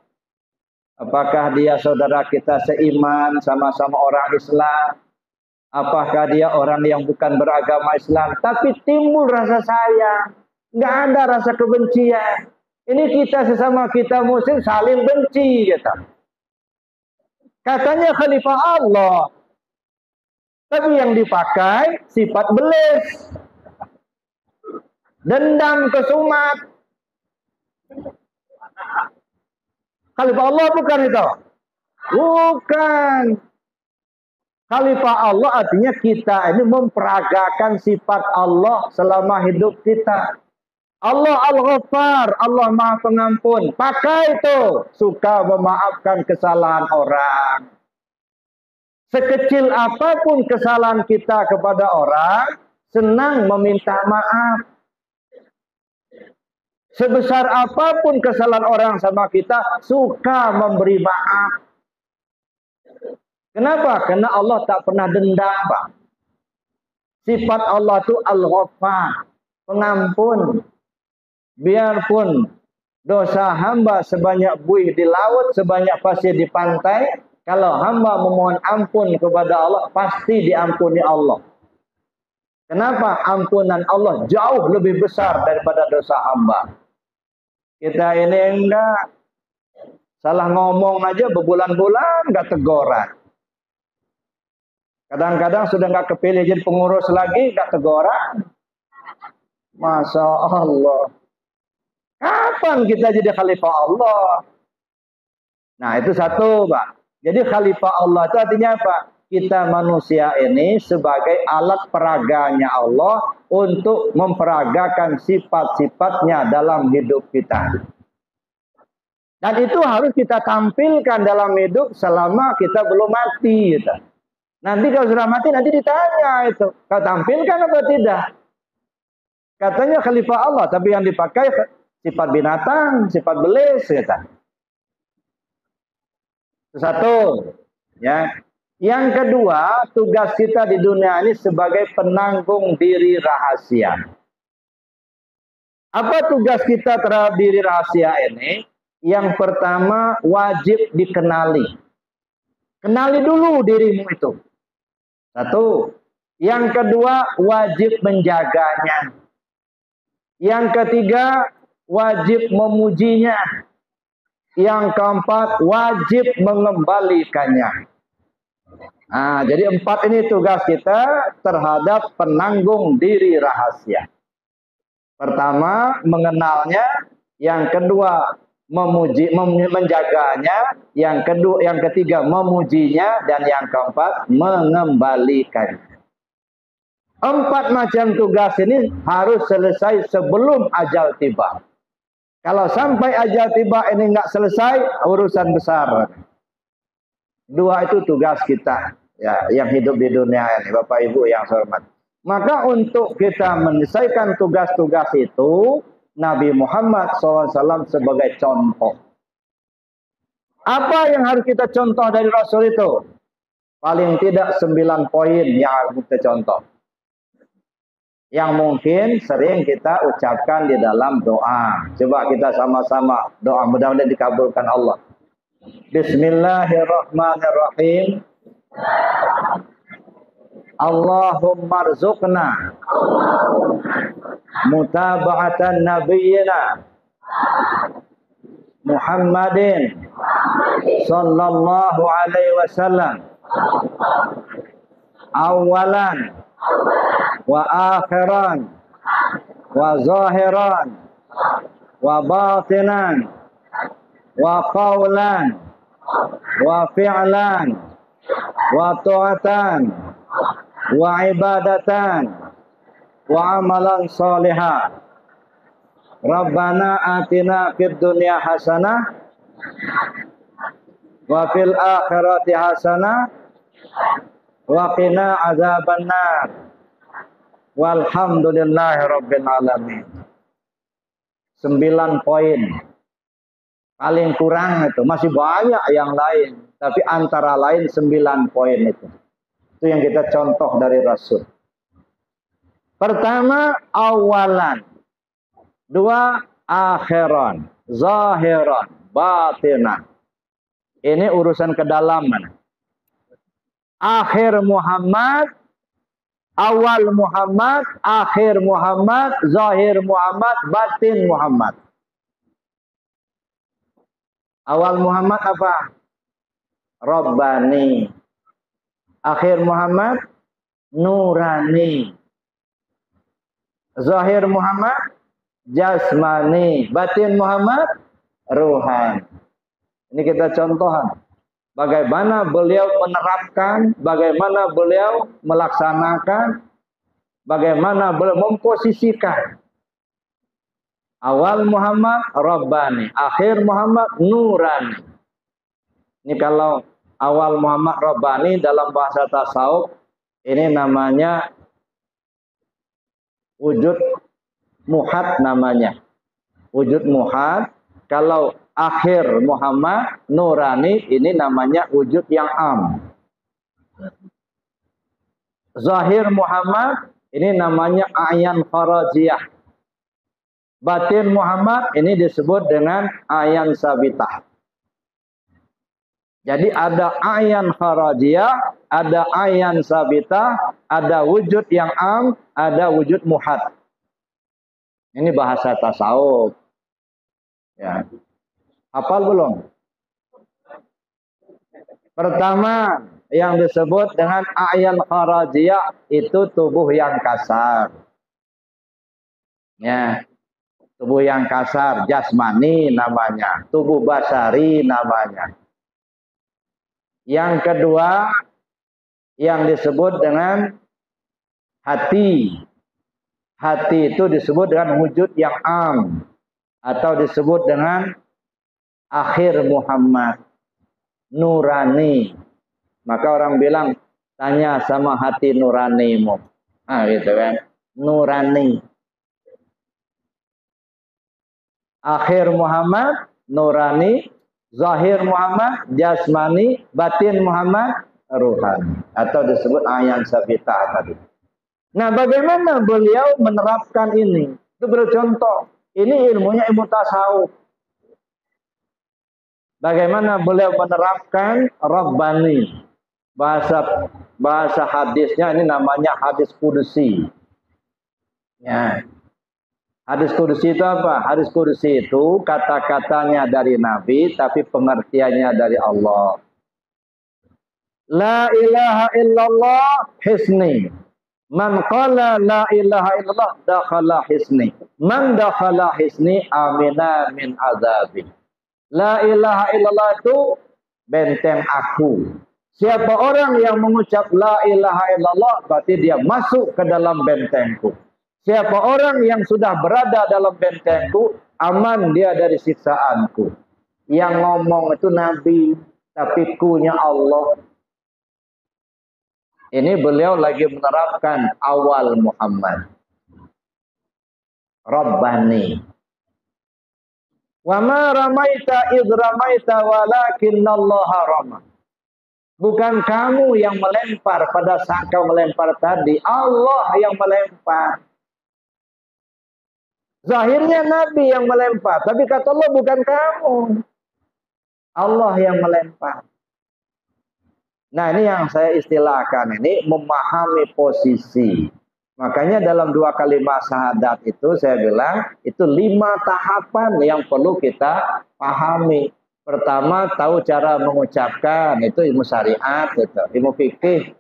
[SPEAKER 1] Apakah dia saudara kita seiman, sama-sama orang Islam? Apakah dia orang yang bukan beragama Islam? Tapi timbul rasa sayang. Nggak ada rasa kebencian. Ini kita sesama kita muslim saling benci. Gitu. Katanya Khalifah Allah. Tapi yang dipakai sifat belis. Dendam kesumat. Khalifah Allah bukan itu. Bukan. Khalifah Allah artinya kita ini memperagakan sifat Allah selama hidup kita. Allah Al-Ghaffar, Allah Maha Pengampun. Pakai itu. Suka memaafkan kesalahan orang. Sekecil apapun kesalahan kita kepada orang, senang meminta maaf. Sebesar apapun kesalahan orang sama kita, suka memberi maaf. Kenapa? Karena Allah tak pernah dendam, Pak. Sifat Allah itu Al-Ghaffar, pengampun. Biarpun dosa hamba sebanyak buih di laut, sebanyak pasir di pantai, kalau hamba memohon ampun kepada Allah, pasti diampuni Allah. Kenapa? Ampunan Allah jauh lebih besar daripada dosa hamba. Kita ini enggak. Salah ngomong aja berbulan-bulan enggak teguran. Kadang-kadang sudah enggak kepilih jadi pengurus lagi, enggak teguran. Masya Allah. Kapan kita jadi khalifah Allah? Nah itu satu, Pak. Jadi khalifah Allah itu artinya apa? Kita manusia ini sebagai alat peraganya Allah untuk memperagakan sifat-sifatnya dalam hidup kita. Dan itu harus kita tampilkan dalam hidup selama kita belum mati. Gitu. Nanti kalau sudah mati nanti ditanya itu. Kau tampilkan apa tidak? Katanya khalifah Allah, tapi yang dipakai sifat binatang, sifat belis. Gitu. Satu. Ya. Yang kedua, tugas kita di dunia ini sebagai penanggung diri rahasia. Apa tugas kita terhadap diri rahasia ini? Yang pertama, wajib dikenali. Kenali dulu dirimu itu. Satu. Yang kedua, wajib menjaganya. Yang ketiga, wajib memujinya. Yang keempat, wajib mengembalikannya. Nah, jadi 4 ini tugas kita terhadap penanggung diri rahasia. Pertama, mengenalnya. Yang kedua, menjaganya. Yang ketiga, memujinya. Dan yang keempat, mengembalikannya. 4 macam tugas ini harus selesai sebelum ajal tiba. Kalau sampai ajal tiba ini nggak selesai, urusan besar. 2 itu tugas kita, ya, yang hidup di dunia ini, Bapak Ibu yang saya hormati. Maka untuk kita menyelesaikan tugas-tugas itu, Nabi Muhammad SAW sebagai contoh. Apa yang harus kita contoh dari Rasul itu? Paling tidak 9 poin yang harus kita contoh. Yang mungkin sering kita ucapkan di dalam doa. Coba kita sama-sama doa, mudah-mudahan dikabulkan Allah. Bismillahirrahmanirrahim. Allahumma rzuqna mutaba'atan nabiyyina Muhammadin sallallahu alaihi wasallam awalan wa akhiran wa zahiran wa batinan wa qawlan wa fi'lan wa ta'atan wa ibadatan wa amalan salihah. Rabbana atina fid dunya hasanah wa fil akhirati hasanah wa qina azabannar. Walhamdulillahi rabbil alamin. 9 poin. Paling kurang itu, masih banyak yang lain, tapi antara lain 9 poin itu. Itu yang kita contoh dari Rasul. Pertama, awalan. 2, akhiran. Zahiran. Batinan. Ini urusan kedalaman. Akhir Muhammad, awal Muhammad, akhir Muhammad, zahir Muhammad, batin Muhammad. Awal Muhammad apa? Rabbani. Akhir Muhammad, nurani. Zahir Muhammad, jasmani. Batin Muhammad, ruhan. Ini kita contohkan. Bagaimana beliau menerapkan, bagaimana beliau melaksanakan, bagaimana beliau memposisikan. Awal Muhammad, Rabbani. Akhir Muhammad, nurani. Ini kalau awal Muhammad, Rabbani dalam bahasa tasawuf, ini namanya wujud muhad namanya. Wujud muhad. Kalau akhir Muhammad, nurani, ini namanya wujud yang am. Zahir Muhammad, ini namanya ayan kharajiyah. Batin Muhammad, ini disebut dengan ayan sabitah. Jadi ada ayan kharajiyah, ada ayan sabitah, ada wujud yang am, ada wujud muhad. Ini bahasa tasawuf. Ya. Hafal belum? Pertama, yang disebut dengan ayan kharajiyah itu tubuh yang kasar. Ya. Tubuh yang kasar, jasmani namanya. Tubuh basari namanya. Yang kedua, yang disebut dengan hati. Hati itu disebut dengan wujud yang am. Atau disebut dengan akhir Muhammad. Nurani. Maka orang bilang, tanya sama hati nuranimu. Nah gitu kan. Nurani. Akhir Muhammad, nurani. Zahir Muhammad, jasmani. Batin Muhammad, ruhani. Atau disebut ayan sabitah tadi. Nah, bagaimana beliau menerapkan ini? Itu bercontoh. Ini ilmunya ilmu tasawuf. Bagaimana beliau menerapkan Rabbani. Bahasa hadisnya ini namanya hadis kudusi. Ya. Hadis kursi itu apa? Hadis kursi itu kata-katanya dari Nabi, tapi pengertiannya dari Allah. La ilaha illallah hisni. Man qala la ilaha illallah dakhala hisni. Man dakhala hisni amina min azabi. La ilaha illallah itu benteng aku. Siapa orang yang mengucap la ilaha illallah berarti dia masuk ke dalam bentengku. Siapa orang yang sudah berada dalam bentengku, aman dia dari siksaanku. Yang ngomong itu Nabi, tapi kunya Allah. Ini beliau lagi menerapkan awal Muhammad. Rabbani. Wa ma ramaita id ramaita walakinallaha rama. Bukan kamu yang melempar pada saat kau melempar tadi, Allah yang melempar. Zahirnya Nabi yang melempar, tapi kata Allah bukan kamu. Allah yang melempar. Nah, ini yang saya istilahkan ini memahami posisi. Makanya dalam 2 kalimat syahadat itu saya bilang itu 5 tahapan yang perlu kita pahami. Pertama, tahu cara mengucapkan, itu ilmu syariat, itu ilmu fikih.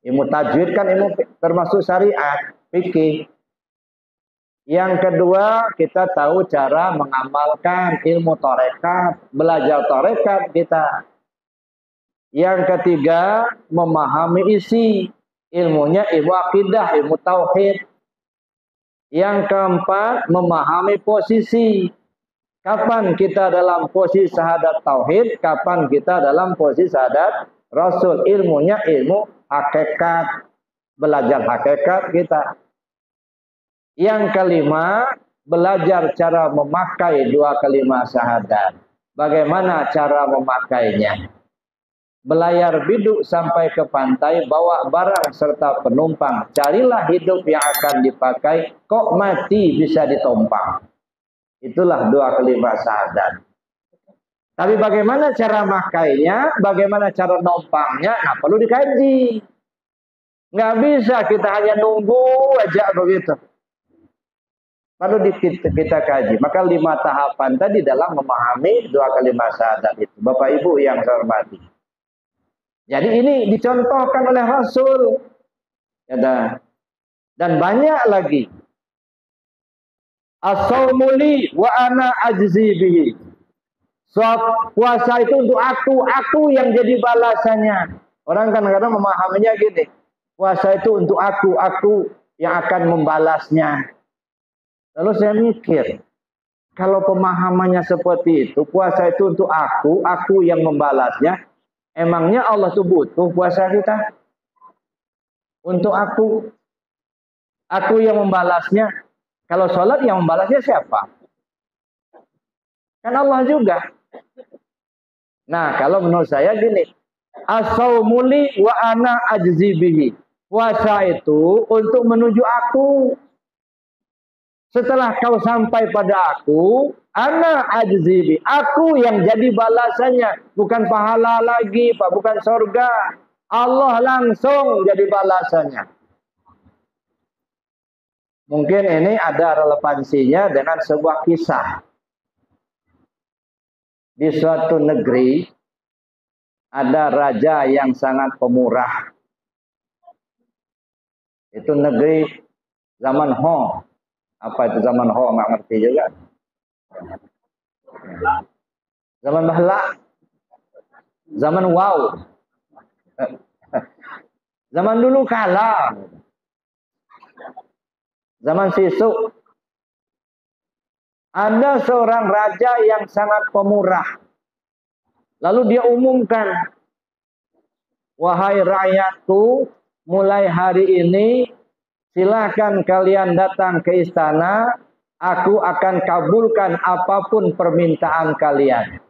[SPEAKER 1] Ilmu tajwid kan ilmu termasuk syariat, fikih. Yang kedua, kita tahu cara mengamalkan ilmu tarekat, belajar tarekat kita. Yang ketiga, memahami isi ilmunya, ilmu akidah, ilmu tauhid. Yang keempat, memahami posisi. Kapan kita dalam posisi syahadat tauhid, kapan kita dalam posisi syahadat rasul. Ilmunya ilmu hakikat, belajar hakikat kita. Yang kelima, belajar cara memakai 2 kalimat syahadat. Bagaimana cara memakainya? Belayar biduk sampai ke pantai, bawa barang serta penumpang. Carilah hidup yang akan dipakai, kok mati bisa ditompang. Itulah 2 kalimat syahadat. Tapi bagaimana cara makainya, bagaimana cara nompangnya, nah perlu dikaji. Nggak bisa kita hanya nunggu aja begitu. Perlu kita kaji. Maka 5 tahapan tadi dalam memahami 2 kalimat syahadat itu. Bapak Ibu yang saya hormati. Jadi ini dicontohkan oleh Rasul. Dan banyak lagi. As-saumuli wa ana ajzi bihi. So, puasa itu untuk aku yang jadi balasannya. Orang kadang-kadang memahaminya gini. Puasa itu untuk aku yang akan membalasnya. Lalu saya mikir, kalau pemahamannya seperti itu, puasa itu untuk aku yang membalasnya, emangnya Allah itu butuh puasa kita? Untuk aku yang membalasnya. Kalau sholat yang membalasnya siapa? Kan Allah juga. Nah, kalau menurut saya gini, as-saumuli wa ana ajzi bihi. Puasa itu untuk menuju aku. Setelah kau sampai pada aku, ana ajzibi, aku yang jadi balasannya, bukan pahala lagi, Pak, bukan surga. Allah langsung jadi balasannya. Mungkin ini ada relevansinya dengan sebuah kisah. Di suatu negeri ada raja yang sangat pemurah. Itu negeri zaman Ho. Apa itu zaman Ho? Nggak ngerti juga. Zaman Bahla. Zaman Wow. Zaman dulu kala. Zaman Sisuk. Ada seorang raja yang sangat pemurah. Lalu dia umumkan. Wahai rakyatku, mulai hari ini silakan kalian datang ke istana, aku akan kabulkan apapun permintaan kalian.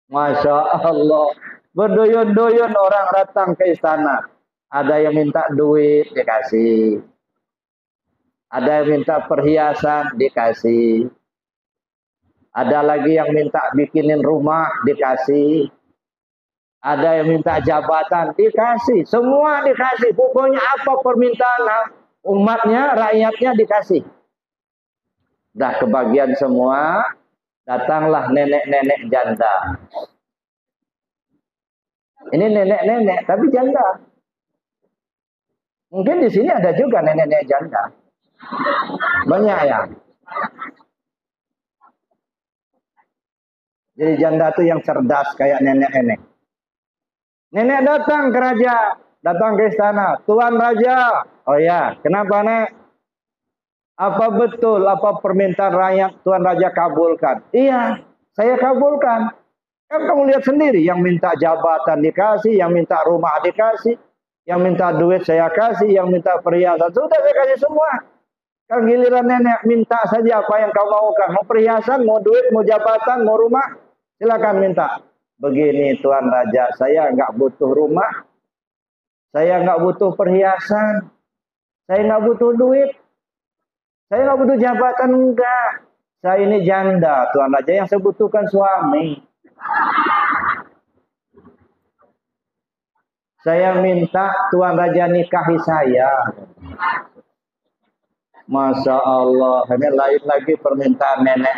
[SPEAKER 1] Masya Allah, berduyun-duyun orang datang ke istana. Ada yang minta duit, dikasih. Ada yang minta perhiasan, dikasih. Ada lagi yang minta bikinin rumah, dikasih. Ada yang minta jabatan, dikasih. Semua dikasih. Pokoknya apa permintaan umatnya, rakyatnya dikasih. Dah kebagian semua, datanglah nenek-nenek janda. Ini nenek-nenek tapi janda. Mungkin di sini ada juga nenek-nenek janda. Banyak ya. Jadi janda itu yang cerdas kayak nenek-nenek. Nenek datang ke raja, datang ke istana. Tuan raja. Oh ya, kenapa nek? Apa betul apa permintaan rakyat Tuan Raja kabulkan? Iya, saya kabulkan. Kan kamu lihat sendiri, yang minta jabatan dikasih, yang minta rumah dikasih, yang minta duit saya kasih, yang minta perhiasan sudah saya kasih semua. Kan giliran nenek minta saja apa yang kau maukan. Mau perhiasan, mau duit, mau jabatan, mau rumah, silakan minta. Begini Tuan Raja, saya nggak butuh rumah, saya nggak butuh perhiasan, saya nggak butuh duit, saya nggak butuh jabatan, enggak. Saya ini janda Tuan Raja, yang saya butuhkan suami. Saya minta Tuan Raja nikahi saya. Masya Allah, ini lain lagi permintaan nenek.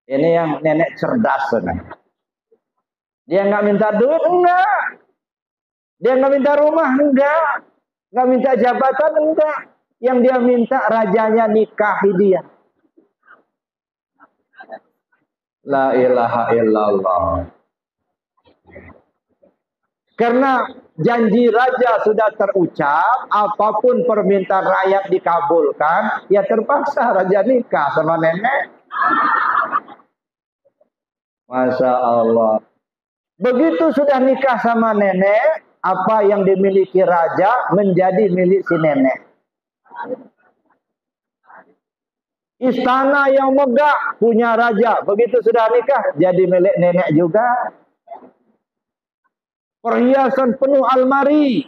[SPEAKER 1] Ini yang nenek cerdas. Dia nggak minta duit, enggak. Dia nggak minta rumah, enggak. Nggak minta jabatan, enggak. Yang dia minta rajanya nikahi dia. La ilaha illallah. Karena janji raja sudah terucap, apapun permintaan rakyat dikabulkan, ya terpaksa raja nikah sama nenek. Masya Allah. Begitu sudah nikah sama nenek, apa yang dimiliki raja menjadi milik si nenek. Istana yang megah punya raja, begitu sudah nikah jadi milik nenek juga. Perhiasan penuh almari,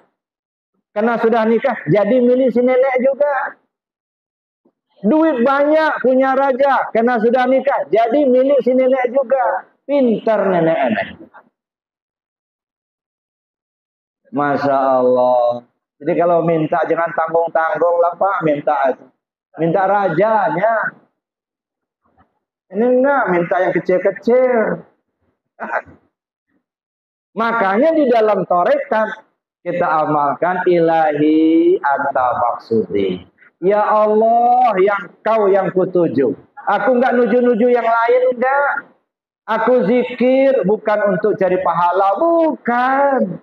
[SPEAKER 1] karena sudah nikah jadi milik si nenek juga. Duit banyak punya raja, karena sudah nikah jadi milik si nenek juga. Pintar nenek-nenek. Masya Allah. Jadi kalau minta jangan tanggung-tanggung lah Pak, minta rajanya. Ini enggak minta yang kecil-kecil. Makanya di dalam tarekat kita amalkan ilahi anta maksudi. Ya Allah, kau yang kutuju. Aku enggak nuju-nuju yang lain, enggak. Aku zikir bukan untuk cari pahala, bukan.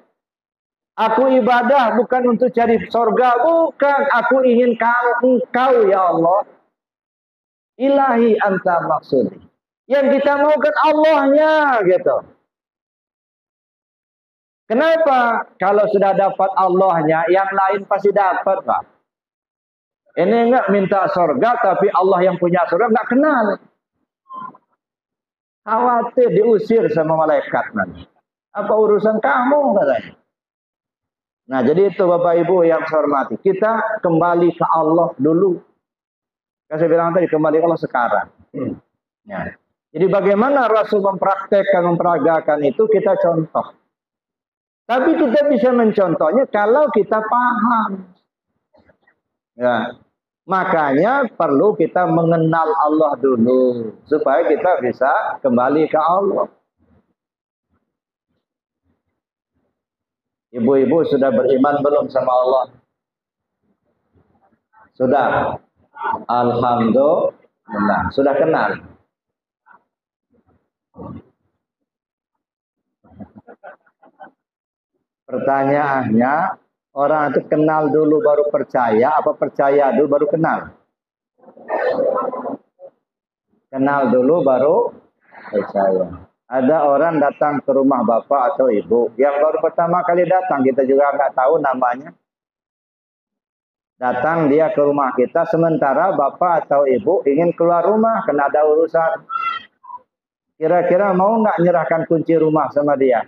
[SPEAKER 1] Aku ibadah bukan untuk cari surga, bukan. Aku ingin engkau ya Allah. Ilahi anta maksudi. Yang kita maukan Allahnya gitu. Kenapa? Kalau sudah dapat Allahnya, yang lain pasti dapat, Pak. Ini enggak minta surga, tapi Allah yang punya surga enggak kenal. Khawatir diusir sama malaikat nanti. Apa urusan kamu katanya? Nah, jadi itu Bapak Ibu yang saya hormati. Kita kembali ke Allah dulu. Saya bilang tadi kembali ke Allah sekarang. Ya. Jadi bagaimana Rasul mempraktekkan, memperagakan itu kita contoh. Tapi kita bisa mencontohnya kalau kita paham. Ya. Makanya perlu kita mengenal Allah dulu. Supaya kita bisa kembali ke Allah. Ibu-ibu sudah beriman belum sama Allah? Sudah. Alhamdulillah. Sudah kenal. Pertanyaannya, orang itu kenal dulu baru percaya, apa percaya dulu baru kenal? Kenal dulu baru percaya. Ada orang datang ke rumah bapak atau ibu, yang baru pertama kali datang, kita juga nggak tahu namanya. Datang dia ke rumah kita, sementara bapak atau ibu ingin keluar rumah, karena ada urusan. Kira-kira mau nggak nyerahkan kunci rumah sama dia?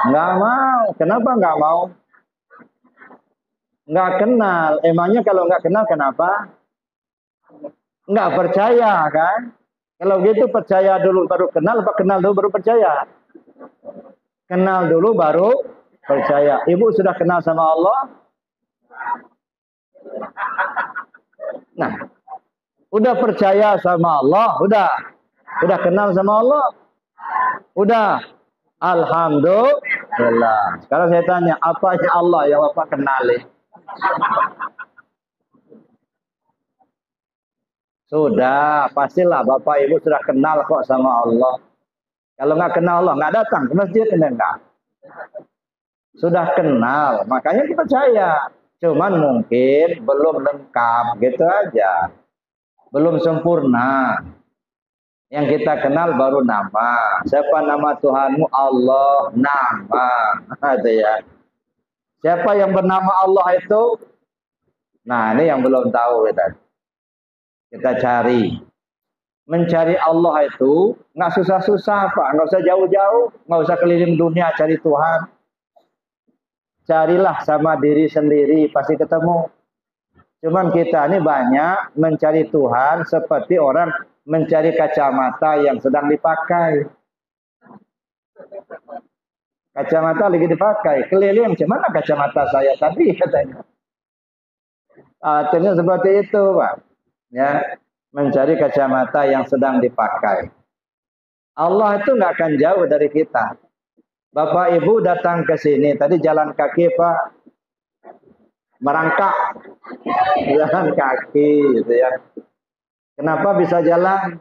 [SPEAKER 1] Nggak mau. Kenapa nggak mau? Nggak kenal. Emangnya kalau nggak kenal kenapa? Nggak percaya kan? Kalau gitu percaya dulu baru kenal, apa kenal dulu baru percaya? Kenal dulu baru percaya. Ibu sudah kenal sama Allah? Nah, Udah percaya sama Allah, udah kenal sama Allah, udah. Alhamdulillah. Sekarang saya tanya, apa aja Allah yang Bapak kenali? Sudah, pastilah Bapak Ibu sudah kenal kok sama Allah. Kalau nggak kenal Allah, nggak datang ke masjid, enggak. Sudah kenal, makanya kita percaya. Cuman mungkin belum lengkap, gitu aja. Belum sempurna. Yang kita kenal baru nama. Siapa nama Tuhanmu? Allah, nama. Ada ya. Siapa yang bernama Allah itu? Nah, ini yang belum tahu kita cari. Mencari Allah itu nggak susah-susah, Pak. Nggak usah jauh-jauh, nggak usah keliling dunia cari Tuhan. Carilah sama diri sendiri, pasti ketemu. Cuman kita ini banyak mencari Tuhan seperti orang mencari kacamata yang sedang dipakai. Kacamata lagi dipakai, keliling, gimana kacamata saya tadi katanya. Artinya seperti itu, Pak. Ya, mencari kacamata yang sedang dipakai. Allah itu nggak akan jauh dari kita. Bapak Ibu datang ke sini, tadi jalan kaki Pak, merangkak, jalan kaki, gitu ya. Kenapa bisa jalan?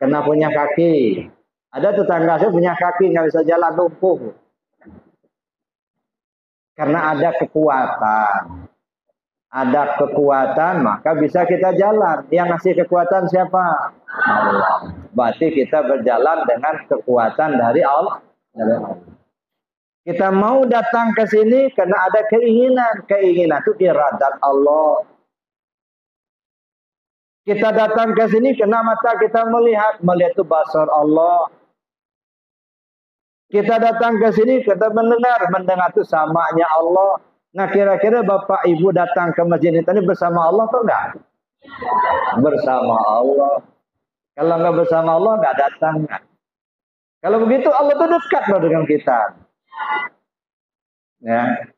[SPEAKER 1] Karena punya kaki. Ada tetangga saya punya kaki nggak bisa jalan, lumpuh. Karena ada kekuatan. Ada kekuatan, maka bisa kita jalan. Yang ngasih kekuatan siapa? Allah. Berarti kita berjalan dengan kekuatan dari Allah. Kita mau datang ke sini karena ada keinginan. Keinginan itu iradat Allah. Kita datang ke sini karena mata kita melihat. Melihat itu basar Allah. Kita datang ke sini kita mendengar. Mendengar itu samanya Allah. Nah, kira-kira Bapak Ibu datang ke masjid ini bersama Allah atau enggak? Bersama Allah. Kalau enggak bersama Allah, enggak datang. Kalau begitu Allah itu dekat loh dengan kita. Ya.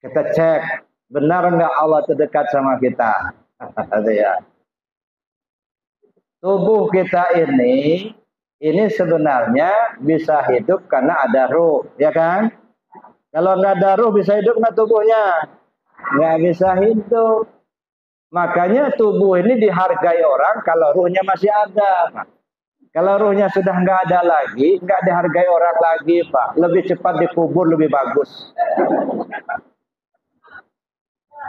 [SPEAKER 1] Kita cek, benar enggak Allah itu dekat sama kita? Ya. Tubuh kita ini sebenarnya bisa hidup karena ada ruh, ya kan? Kalau nggak ada ruh bisa hidup nggak tubuhnya? Nggak bisa hidup. Makanya tubuh ini dihargai orang kalau ruhnya masih ada. Kalau ruhnya sudah nggak ada lagi, nggak dihargai orang lagi, Pak. Lebih cepat dikubur lebih bagus.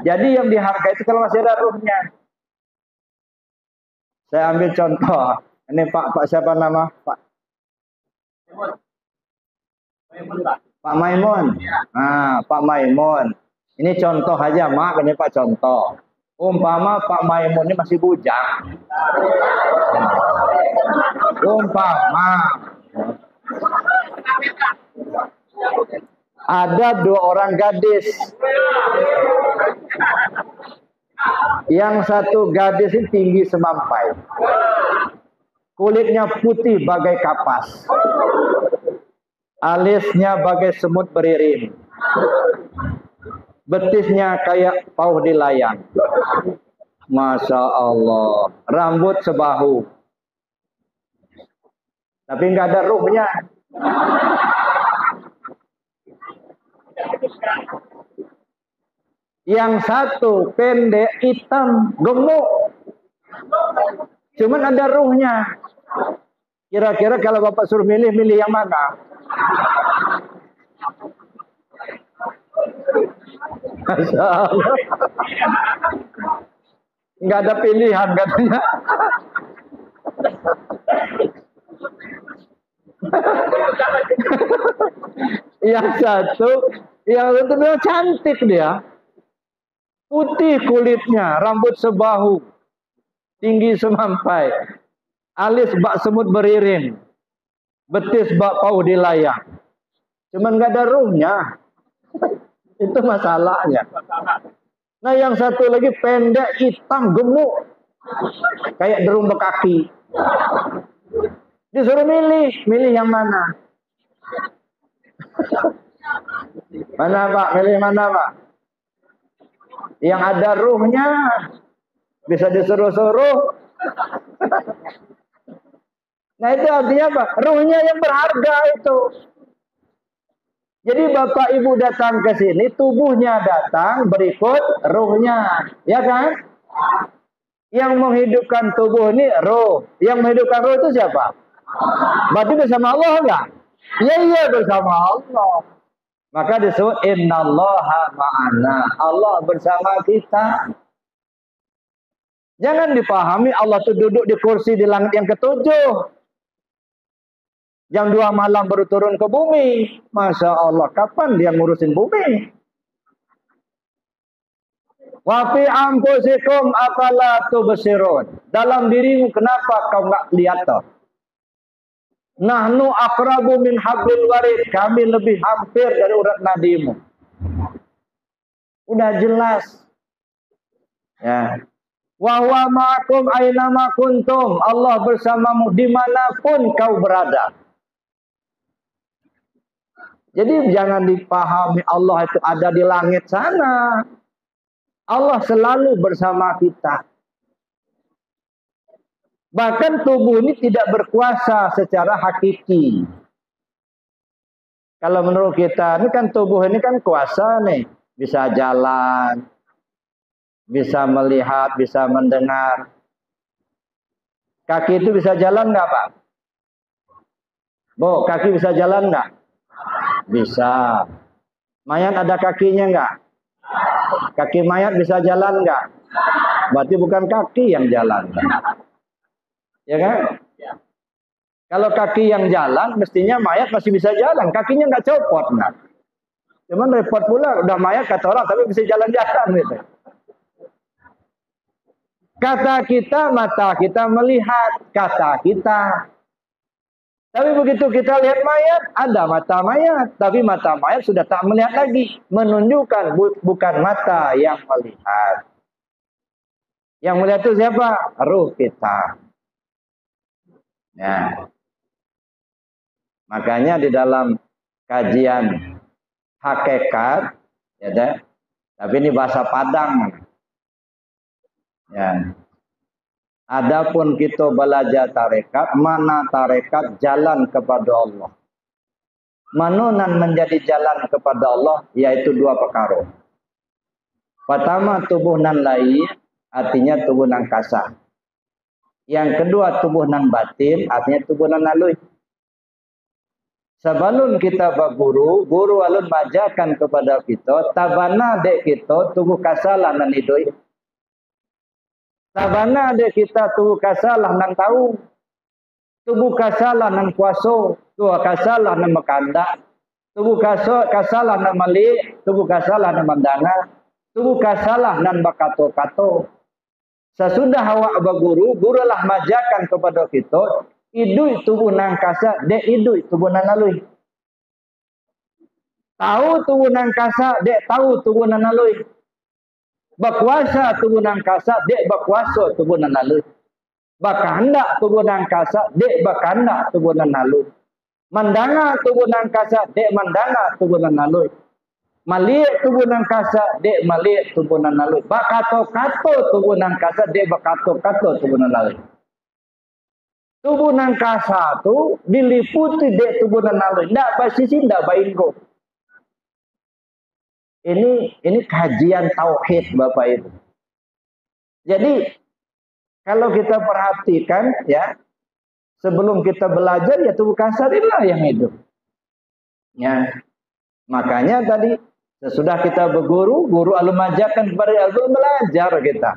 [SPEAKER 1] Jadi yang dihargai itu kalau masih ada ruhnya. Saya ambil contoh. Ini Pak siapa nama Pak? Pak Maimun. Nah, Pak Maimun. Ini contoh aja, Mak. Ini Pak contoh. Umpama Pak Maimun ini masih bujang. Umpama ada 2 orang gadis. Yang satu gadis ini tinggi semampai. Kulitnya putih bagai kapas. Alisnya bagai semut beriring. Betisnya kayak pauh di layang. Masya Allah. Rambut sebahu. Tapi nggak ada ruhnya. Yang satu pendek, hitam, gemuk. Cuman ada ruhnya. Kira-kira kalau Bapak suruh milih yang mana? Masya Allah. Nggak ada pilihan katanya. Yang satu memang cantik dia. Putih kulitnya, rambut sebahu, tinggi semampai, alis bak semut beriring, betis bak pauh di layang. Cuman nggak ada ruhnya. Itu masalahnya. Nah, yang satu lagi pendek, hitam, gemuk, kayak derung bekaki. Disuruh milih yang mana? Mana Pak? Milih mana Pak? Yang ada ruhnya. Bisa disuruh-suruh. Nah itu artinya apa? Ruhnya yang berharga itu. Jadi Bapak Ibu datang ke sini, tubuhnya datang, berikut ruhnya. Ya kan? Yang menghidupkan tubuh ini roh. Yang menghidupkan roh itu siapa? Berarti bersama Allah enggak? Iya bersama Allah. Maka disebut innallaha ma'ana. Allah bersama kita. Jangan dipahami Allah itu duduk di kursi di langit yang ketujuh. Jam 2 malam baru turun ke bumi. Masya Allah, kapan dia ngurusin bumi? Wa fi anfusikum afala tubsirun. Dalam dirimu kenapa kau enggak lihat toh? Nahnu aqrabu min hablil warid. Kami lebih hampir dari urat nadimu. Udah jelas. Ya. Wa huwa ma'akum aina ma kuntum. Allah bersamamu dimanapun kau berada. Jadi jangan dipahami Allah itu ada di langit sana. Allah selalu bersama kita. Bahkan tubuh ini tidak berkuasa secara hakiki. Kalau menurut kita, ini kan tubuh ini kan kuasa nih. Bisa jalan, bisa melihat, bisa mendengar. Kaki itu bisa jalan nggak Pak? Bu, kaki bisa jalan nggak? Bisa. Mayat ada kakinya nggak? Kaki mayat bisa jalan nggak? Berarti bukan kaki yang jalan. Ya kan? Kalau kaki yang jalan, mestinya mayat masih bisa jalan. Kakinya nggak copot. Nah. Cuman repot pula, udah mayat kata orang, tapi bisa jalan-jalan gitu. Kata kita, mata kita melihat. Kata kita. Tapi begitu kita lihat mayat, ada mata mayat. Tapi mata mayat sudah tak melihat lagi. Menunjukkan bukan mata yang melihat. Yang melihat itu siapa? Ruh kita. Ya. Makanya di dalam kajian hakikat, ya deh. Tapi ini bahasa Padang. Ya. Adapun kita belajar tarekat, mana tarekat jalan kepada Allah. Manunan menjadi jalan kepada Allah, yaitu dua perkara. Pertama, tubuh nan lain, artinya tubuh nan kasar. Yang kedua, tubuh nan batin, artinya tubuh nan alui. Sebelum kita berguru, guru alun majakan kepada kita, tabana dek kita, tubuh kasalah nan idoi. Tabana dek kita, tubuh kasalah nan tahu. Tubuh kasalah nan kuaso, tubuh kasalah nan makanda. Tubuh kasalah nan malik, tubuh kasalah nan mandana. Tubuh kasalah nan bakato-kato. Sesudah awak berguru, gurulah majakan kepada kita, idui tubuh nang kasa, dek idui tubuh nan alui. Tahu tubuh nang kasa, dek tahu tubuh nan alui. Berkuasa tubuh nang kasa, dek berkuasa tubuh nan alui. Berkehendak tubuh nang kasa, dek berkehendak tubuh nan alui. Mendanga tubuh nang kasa, dek mendanga tubuh nan alui. Maliak tubuh nang kasa, dek maliak tubuh nan alui. Bakato-kato tubuh nang kasa, dek bakato-kato tubuh nan alui. Tubuh nang kasa tu diliputi dek tubuh nan alui. Ndak basisi, ndak bainggo. Ini kajian tauhid Bapak Ibu. Jadi kalau kita perhatikan ya, sebelum kita belajar ya tubuh kasar inilah yang hidup. Ya. Makanya tadi sesudah kita berguru, guru alumajakan kepada belum belajar kita.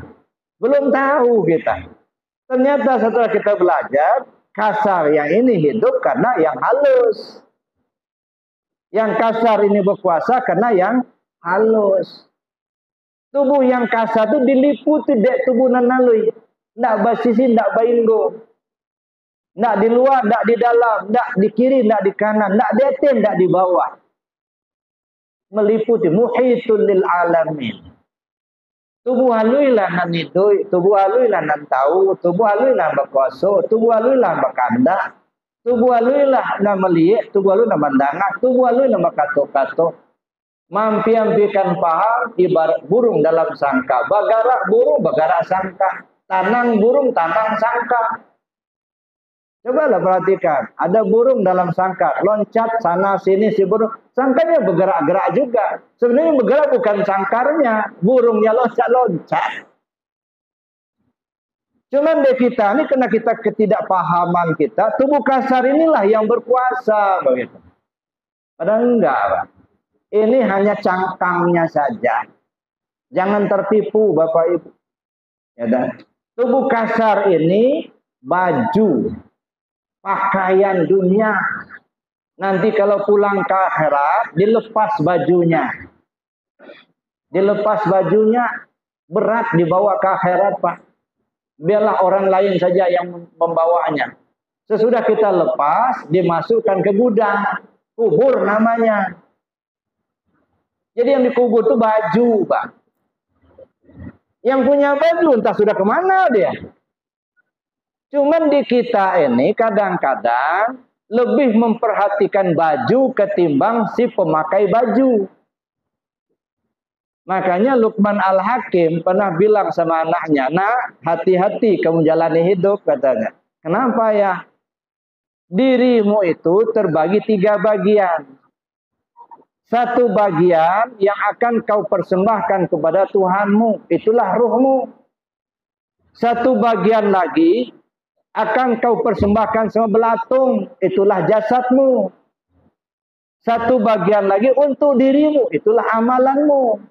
[SPEAKER 1] Belum tahu kita. Ternyata setelah kita belajar, kasar yang ini hidup karena yang halus. Yang kasar ini berkuasa karena yang halus. Tubuh yang kasar itu diliputi dek tubuh nan alui. Ndak basisi, ndak bainggo. Ndak di luar, ndak di dalam, ndak di kiri, ndak di kanan, ndak di atas, ndak di bawah. Meliputi muhitul lil alamin. Tubuh halui lah nan idoi, tubuh halui lah nan tahu, tubuh halui lah berkuasa, tubuh halui lah berkandak, tubuh halui lah nan melihat, tubuh halui lah mandanga, tubuh halui lah berkato-kato. Mampiampikan paham ibarat burung dalam sangka. Bagarak burung, bagarak sangka. Tanang burung, tanang sangka. Cobalah perhatikan. Ada burung dalam sangka. Loncat sana sini si burung. Sangkanya bergerak-gerak juga. Sebenarnya bergerak bukan sangkarnya. Burungnya loncat-loncat. Cuman di kita ini karena kita ketidakpahaman kita. Tubuh kasar inilah yang berkuasa. Begitu. Padahal enggak, Pak. Ini hanya cangkangnya saja. Jangan tertipu Bapak Ibu. Ya, dan tubuh kasar ini baju, pakaian dunia. Nanti kalau pulang ke akhirat dilepas bajunya. Dilepas bajunya berat dibawa ke akhirat, Pak. Biarlah orang lain saja yang membawanya. Sesudah kita lepas, dimasukkan ke gudang. Kubur namanya. Jadi yang dikubur itu baju, Pak. Yang punya baju entah sudah kemana dia. Cuman di kita ini kadang-kadang lebih memperhatikan baju ketimbang si pemakai baju. Makanya Luqman Al-Hakim pernah bilang sama anaknya, "Nak, hati-hati kamu jalani hidup," katanya. Kenapa ya? Dirimu itu terbagi 3 bagian. Satu bagian yang akan kau persembahkan kepada Tuhanmu, itulah ruhmu. Satu bagian lagi akan kau persembahkan sama belatung, itulah jasadmu. Satu bagian lagi untuk dirimu, itulah amalanmu.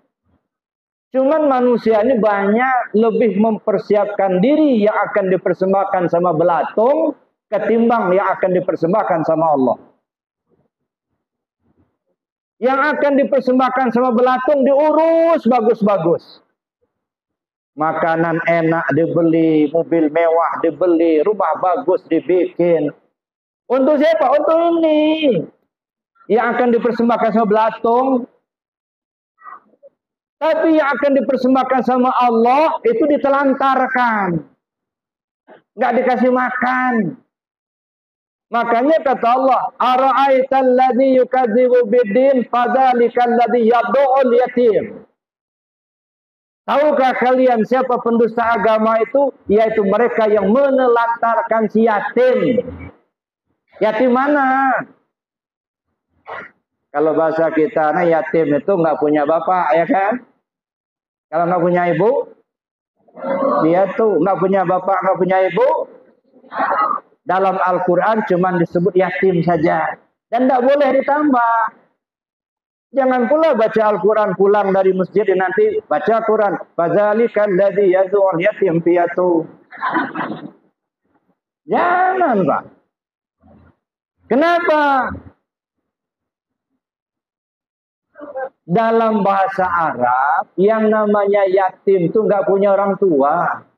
[SPEAKER 1] Cuman manusia ini banyak lebih mempersiapkan diri yang akan dipersembahkan sama belatung ketimbang yang akan dipersembahkan sama Allah. Yang akan dipersembahkan sama belatung diurus bagus-bagus. Makanan enak dibeli, mobil mewah dibeli, rumah bagus dibikin. Untuk siapa? Untuk ini. Yang akan dipersembahkan sama belatung. Tapi yang akan dipersembahkan sama Allah itu ditelantarkan. Nggak dikasih makan. Makanya kata Allah, "Ara'aital ladzi yukadzibu biddin fadzalikal ladzi yad'ul yatim." Tahukah kalian siapa pendusta agama itu? Yaitu mereka yang menelantarkan si yatim. Yatim mana? Kalau bahasa kita, nah yatim itu nggak punya bapak, ya kan? Kalau nggak punya ibu, dia tuh nggak punya bapak, nggak punya ibu. Dalam Al-Quran cuma disebut yatim saja. Dan tidak boleh ditambah. Jangan pula baca Al-Quran pulang dari masjid dan nanti baca Quran. Fadzalikal ladzi yad'ul yatim piatu. Jangan, Pak. Kenapa? Dalam bahasa Arab yang namanya yatim itu nggak punya orang tua.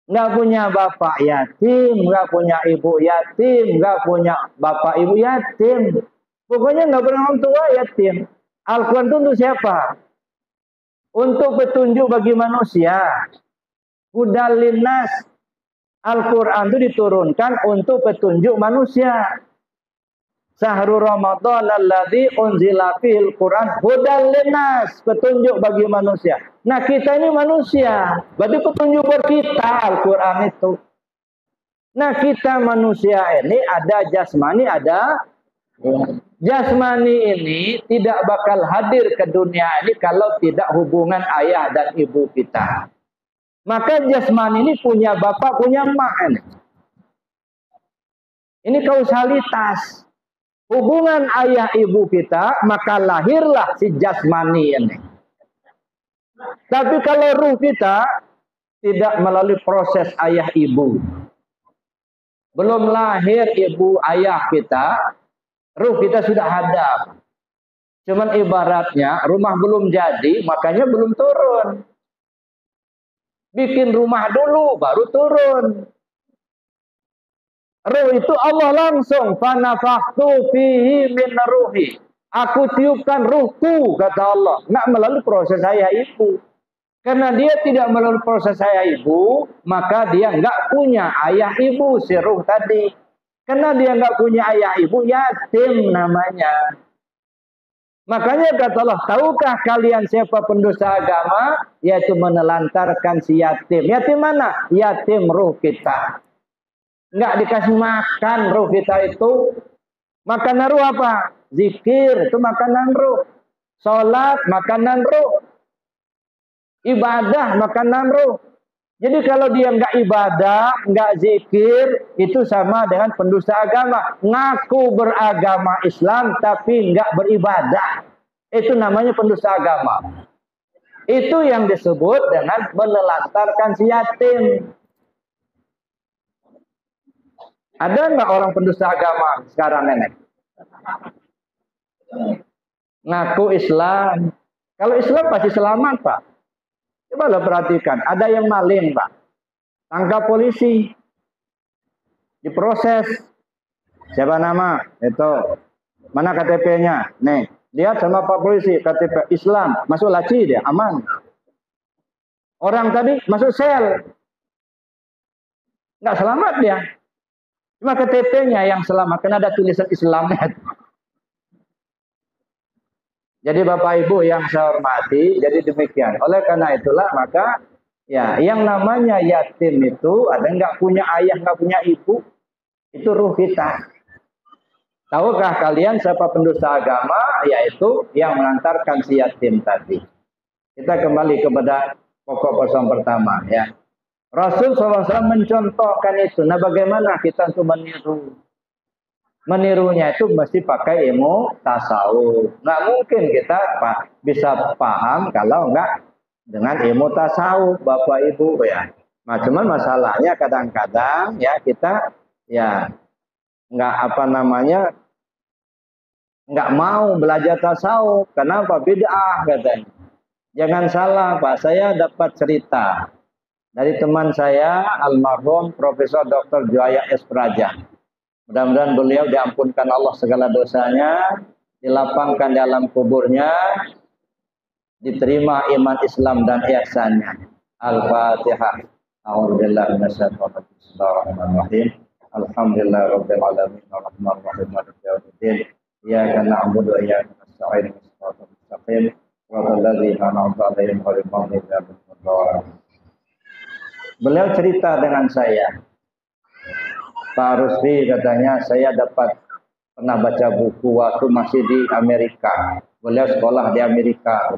[SPEAKER 1] Nggak punya bapak yatim, nggak punya ibu yatim, nggak punya bapak ibu yatim. Pokoknya nggak punya orang tua yatim. Al-Quran itu untuk siapa? Untuk petunjuk bagi manusia. Hudal linnas. Al-Quran itu diturunkan untuk petunjuk manusia. Syahrul Ramadan alladzi unzila fihil Quran hudal linnas, petunjuk bagi manusia. Nah, kita ini manusia, berarti petunjuk buat kita Al-Quran itu. Nah, kita manusia ini ada jasmani, ada jasmani ini tidak bakal hadir ke dunia ini kalau tidak hubungan ayah dan ibu kita. Maka jasmani ini punya bapak, punya emak ini. Ini kausalitas. Hubungan ayah ibu kita, maka lahirlah si jasmani ini. Tapi kalau ruh kita tidak melalui proses ayah ibu. Belum lahir ibu ayah kita, ruh kita sudah ada. Cuman ibaratnya rumah belum jadi, makanya belum turun. Bikin rumah dulu, baru turun. Ruh itu Allah langsung, "Fanafakhtu fihi min ruhi." Aku tiupkan ruhku, kata Allah. Nggak melalui proses ayah ibu. Karena dia tidak melalui proses ayah ibu, maka dia nggak punya ayah ibu, si ruh tadi. Karena dia nggak punya ayah ibu, yatim namanya. Makanya kata Allah, tahukah kalian siapa pendosa agama? Yaitu menelantarkan si yatim. Yatim mana? Yatim ruh kita. Enggak dikasih makan ruh kita itu. Makanan ruh apa? Zikir, itu makanan ruh. Salat, makanan ruh. Ibadah, makanan ruh. Jadi kalau dia enggak ibadah, enggak zikir, itu sama dengan pendusta agama. Ngaku beragama Islam tapi enggak beribadah. Itu namanya pendusta agama. Itu yang disebut dengan menelantarkan si yatim. Ada enggak orang pendusta agama sekarang ini? Ngaku Islam. Kalau Islam pasti selamat, Pak. Coba lo perhatikan, ada yang maling, Pak. Tangkap polisi. Diproses. Siapa nama? Itu. Mana KTP-nya? Nih, lihat sama Pak polisi, KTP Islam. Masuk laci dia, aman. Orang tadi masuk sel. Nggak selamat dia. Cuma KTP-nya yang selamat, karena ada tulisan Islamnya. Jadi Bapak Ibu yang saya hormati, jadi demikian. Oleh karena itulah maka ya yang namanya yatim itu ada nggak punya ayah, nggak punya ibu, itu ruh kita. Tahukah kalian siapa pendusta agama? Yaitu yang mengantarkan si yatim tadi. Kita kembali kepada pokok pasal pertama ya. Rasul SAW mencontohkan itu. Nah bagaimana kita untuk meniru? Menirunya itu mesti pakai ilmu tasawuf. Nggak mungkin kita bisa paham kalau nggak dengan ilmu tasawuf, Bapak Ibu ya. Nah, cuman masalahnya kadang-kadang ya kita ya nggak nggak mau belajar tasawuf. Kenapa? Bid'ah katanya. Jangan salah Pak, saya dapat cerita dari teman saya almarhum Profesor Dr. Joya S. Praja. Mudah-mudahan beliau diampunkan Allah segala dosanya, dilapangkan dalam kuburnya, diterima iman Islam dan ihsannya. Al-Fatihah. A'udzubillahi minasyaitonir rajim. Bismillahirrahmanirrahim. Alhamdulillahirabbil alamin arrahmanir rahim maliki yaumiddin. Iyyaka na'budu wa iyyaka nasta'in. Shiratal mustaqim. Shiratal ladzina an'amta 'alaihim ghairil maghdubi 'alaihim waladdallin. Beliau cerita dengan saya. Pak Rusdi katanya saya pernah baca buku waktu masih di Amerika. Beliau sekolah di Amerika.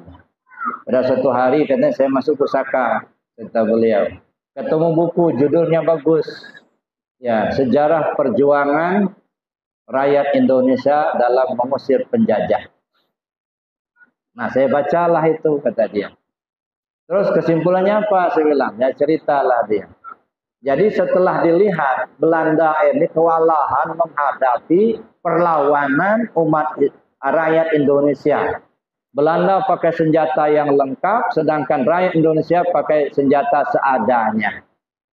[SPEAKER 1] Pada suatu hari katanya saya masuk pusaka, kata beliau. Ketemu buku judulnya bagus. Ya, sejarah perjuangan rakyat Indonesia dalam mengusir penjajah. Nah, saya bacalah itu kata dia. Terus kesimpulannya apa? Saya bilang, ya ceritalah dia. Jadi setelah dilihat Belanda ini kewalahan menghadapi perlawanan umat rakyat Indonesia. Belanda pakai senjata yang lengkap, sedangkan rakyat Indonesia pakai senjata seadanya.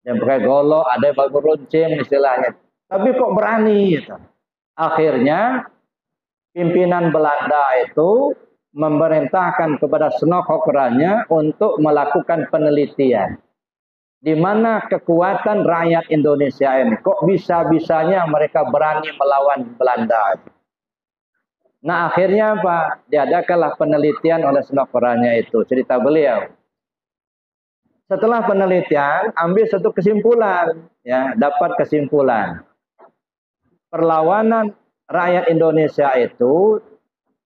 [SPEAKER 1] Yang pakai golok, ada yang pakai runcing istilahnya. Tapi kok berani gitu. Akhirnya pimpinan Belanda itu memerintahkan kepada Snokhokeranya untuk melakukan penelitian. Di mana kekuatan rakyat Indonesia ini, kok bisa-bisanya mereka berani melawan Belanda. Nah akhirnya apa? Diadakanlah penelitian oleh Snokhokeranya itu, cerita beliau. Setelah penelitian, ambil satu kesimpulan, ya, dapat kesimpulan. Perlawanan rakyat Indonesia itu,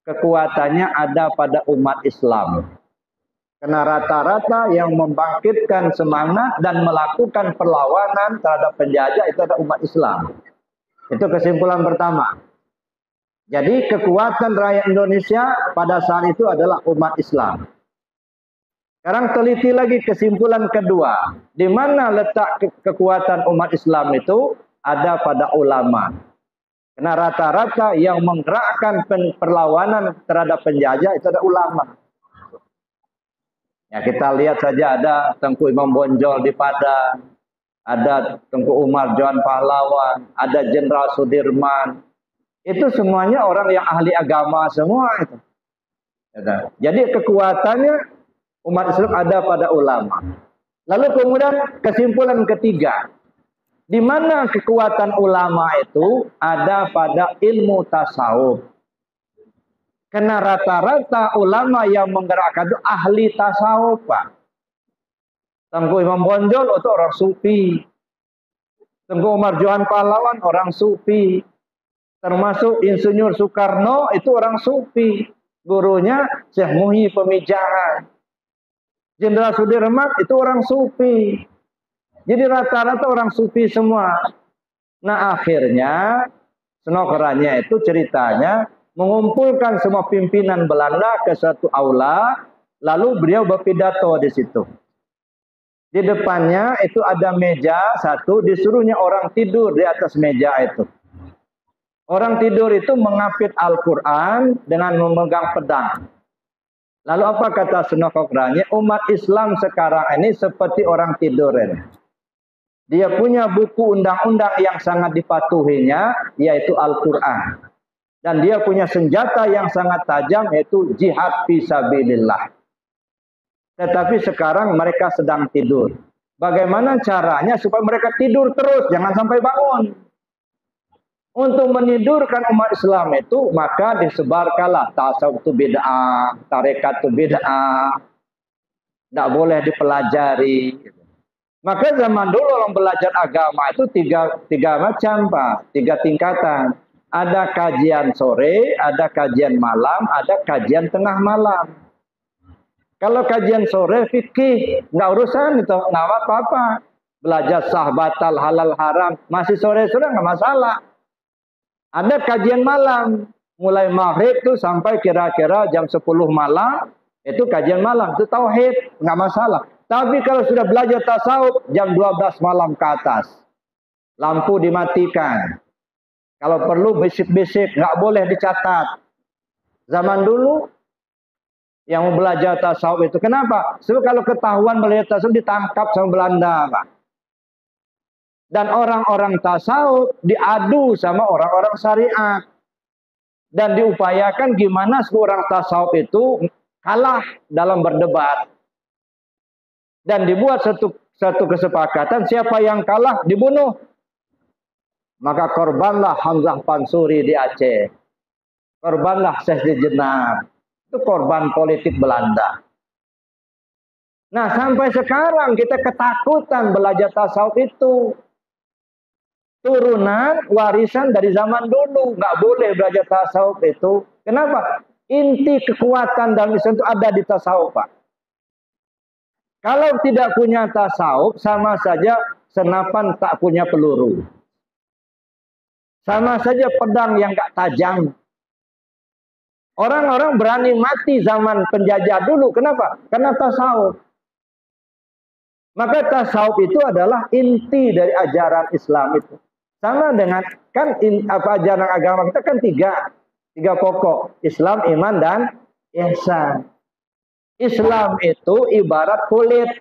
[SPEAKER 1] kekuatannya ada pada umat Islam. Karena rata-rata yang membangkitkan semangat dan melakukan perlawanan terhadap penjajah itu adalah umat Islam. Itu kesimpulan pertama. Jadi kekuatan rakyat Indonesia pada saat itu adalah umat Islam. Sekarang teliti lagi kesimpulan kedua. Di mana letak kekuatan umat Islam itu? Ada pada ulama. Karena rata-rata yang menggerakkan perlawanan terhadap penjajah itu adalah ulama. Ya, kita lihat saja ada Tengku Imam Bonjol di Padang, ada Tengku Umar Johan Pahlawan, ada Jenderal Sudirman. Itu semuanya orang yang ahli agama semua itu. Jadi kekuatannya umat Islam ada pada ulama. Lalu kemudian kesimpulan ketiga, di mana kekuatan ulama itu ada pada ilmu tasawuf. Karena rata-rata ulama yang menggerakkan itu ahli tasawuf, Pak. Tengku Imam Bonjol itu orang sufi. Tengku Umar Johan Pahlawan orang sufi. Termasuk Insinyur Soekarno itu orang sufi. Gurunya Syekh Muhyi Pemijahan. Jenderal Sudirman itu orang sufi. Jadi rata-rata orang sufi semua. Nah akhirnya senokerannya itu ceritanya mengumpulkan semua pimpinan Belanda ke satu aula, lalu beliau berpidato di situ. Di depannya itu ada meja satu, disuruhnya orang tidur di atas meja itu. Orang tidur itu mengapit Al-Quran dengan memegang pedang. Lalu apa kata senokerannya? Umat Islam sekarang ini seperti orang tidur ini. Dia punya buku undang-undang yang sangat dipatuhinya, yaitu Al-Quran. Dan dia punya senjata yang sangat tajam, yaitu jihad fisabilillah. Tetapi sekarang mereka sedang tidur. Bagaimana caranya supaya mereka tidur terus, jangan sampai bangun. Untuk menidurkan umat Islam itu, maka disebarkanlah tasawuf itu bid'ah, tarekat itu bid'ah, tidak boleh dipelajari. Maka zaman dulu orang belajar agama itu tiga macam, Pak, 3 tingkatan. Ada kajian sore, ada kajian malam, ada kajian tengah malam. Kalau kajian sore fikih, nggak urusan itu, nggak apa-apa. Belajar sah batal halal haram, masih sore-sore nggak masalah. Ada kajian malam, mulai maghrib tuh sampai kira-kira jam 10 malam, itu kajian malam, itu tauhid, nggak masalah. Tapi kalau sudah belajar tasawuf, jam 12 malam ke atas, lampu dimatikan. Kalau perlu bisik-bisik, nggak boleh dicatat. Zaman dulu yang mau belajar tasawuf itu, kenapa? Sebab kalau ketahuan belajar tasawuf ditangkap sama Belanda, Pak. Dan orang-orang tasawuf diadu sama orang-orang syariat. Dan diupayakan gimana seorang tasawuf itu kalah dalam berdebat. Dan dibuat satu kesepakatan, siapa yang kalah dibunuh. Maka korbanlah Hamzah Pansuri di Aceh. Korbanlah Syekh Jenar. Itu korban politik Belanda. Nah sampai sekarang kita ketakutan belajar tasawuf itu. Turunan warisan dari zaman dulu. Nggak boleh belajar tasawuf itu. Kenapa? Inti kekuatan dalam Islam itu ada di tasawuf, Pak. Kalau tidak punya tasawuf, sama saja senapan tak punya peluru. Sama saja pedang yang gak tajam. Orang-orang berani mati zaman penjajah dulu. Kenapa? Karena tasawuf. Maka tasawuf itu adalah inti dari ajaran Islam itu. Sama dengan kan ajaran agama kita kan tiga pokok. Islam, iman, dan ihsan. Islam itu ibarat kulit.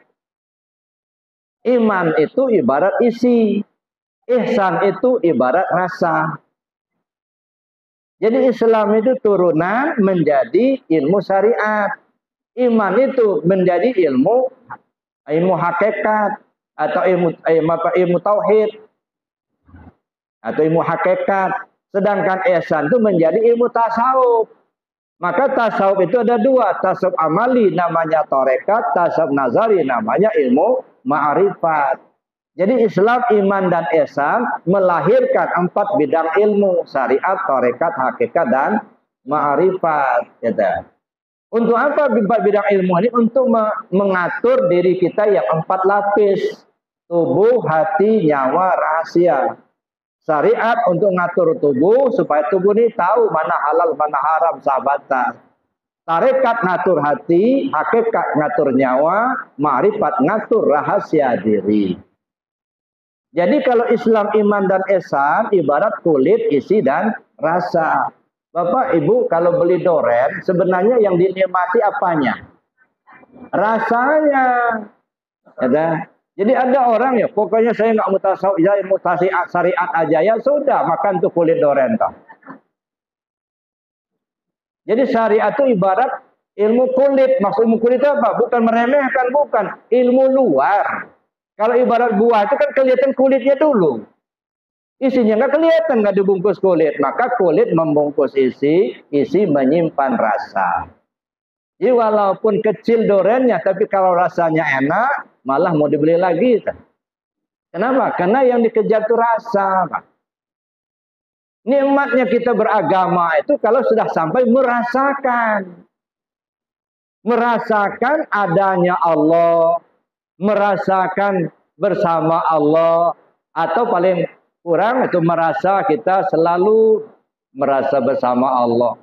[SPEAKER 1] Iman itu ibarat isi. Ihsan itu ibarat rasa. Jadi Islam itu turunan menjadi ilmu syariat. Iman itu menjadi ilmu hakikat atau ilmu tauhid atau ilmu hakikat. Sedangkan ihsan itu menjadi ilmu tasawuf. Maka tasawuf itu ada 2, tasawuf amali namanya tarekat, tasawuf nazari namanya ilmu ma'rifat. Jadi Islam, iman, dan ihsan melahirkan 4 bidang ilmu. Syariat, tarekat, hakikat, dan ma'rifat. Gitu. Untuk apa 4 bidang ilmu ini? Untuk mengatur diri kita yang 4 lapis. Tubuh, hati, nyawa, rahasia. Syariat untuk ngatur tubuh, supaya tubuh ini tahu mana halal, mana haram, sahabatan. Tarekat ngatur hati, hakikat ngatur nyawa, ma'rifat ngatur rahasia diri. Jadi kalau Islam, iman, dan ihsan ibarat kulit, isi, dan rasa. Bapak, Ibu, kalau beli doren, sebenarnya yang dinikmati apanya? Rasanya. Ya, jadi ada orang ya, pokoknya saya nggak mutasawuf, ya mutasi syariat aja ya sudah, makan tuh kulit doren toh. Jadi syariat itu ibarat ilmu kulit. Maksud ilmu kulit itu apa? Bukan meremehkan, bukan. Ilmu luar. Kalau ibarat buah itu kan kelihatan kulitnya dulu. Isinya nggak kelihatan, nggak dibungkus kulit. Maka kulit membungkus isi, isi menyimpan rasa. Jadi walaupun kecil duriannya, tapi kalau rasanya enak, malah mau dibeli lagi. Kenapa? Karena yang dikejar itu rasa, Pak. Nikmatnya kita beragama itu kalau sudah sampai merasakan. Merasakan adanya Allah, merasakan bersama Allah, atau paling kurang itu merasa kita selalu merasa bersama Allah.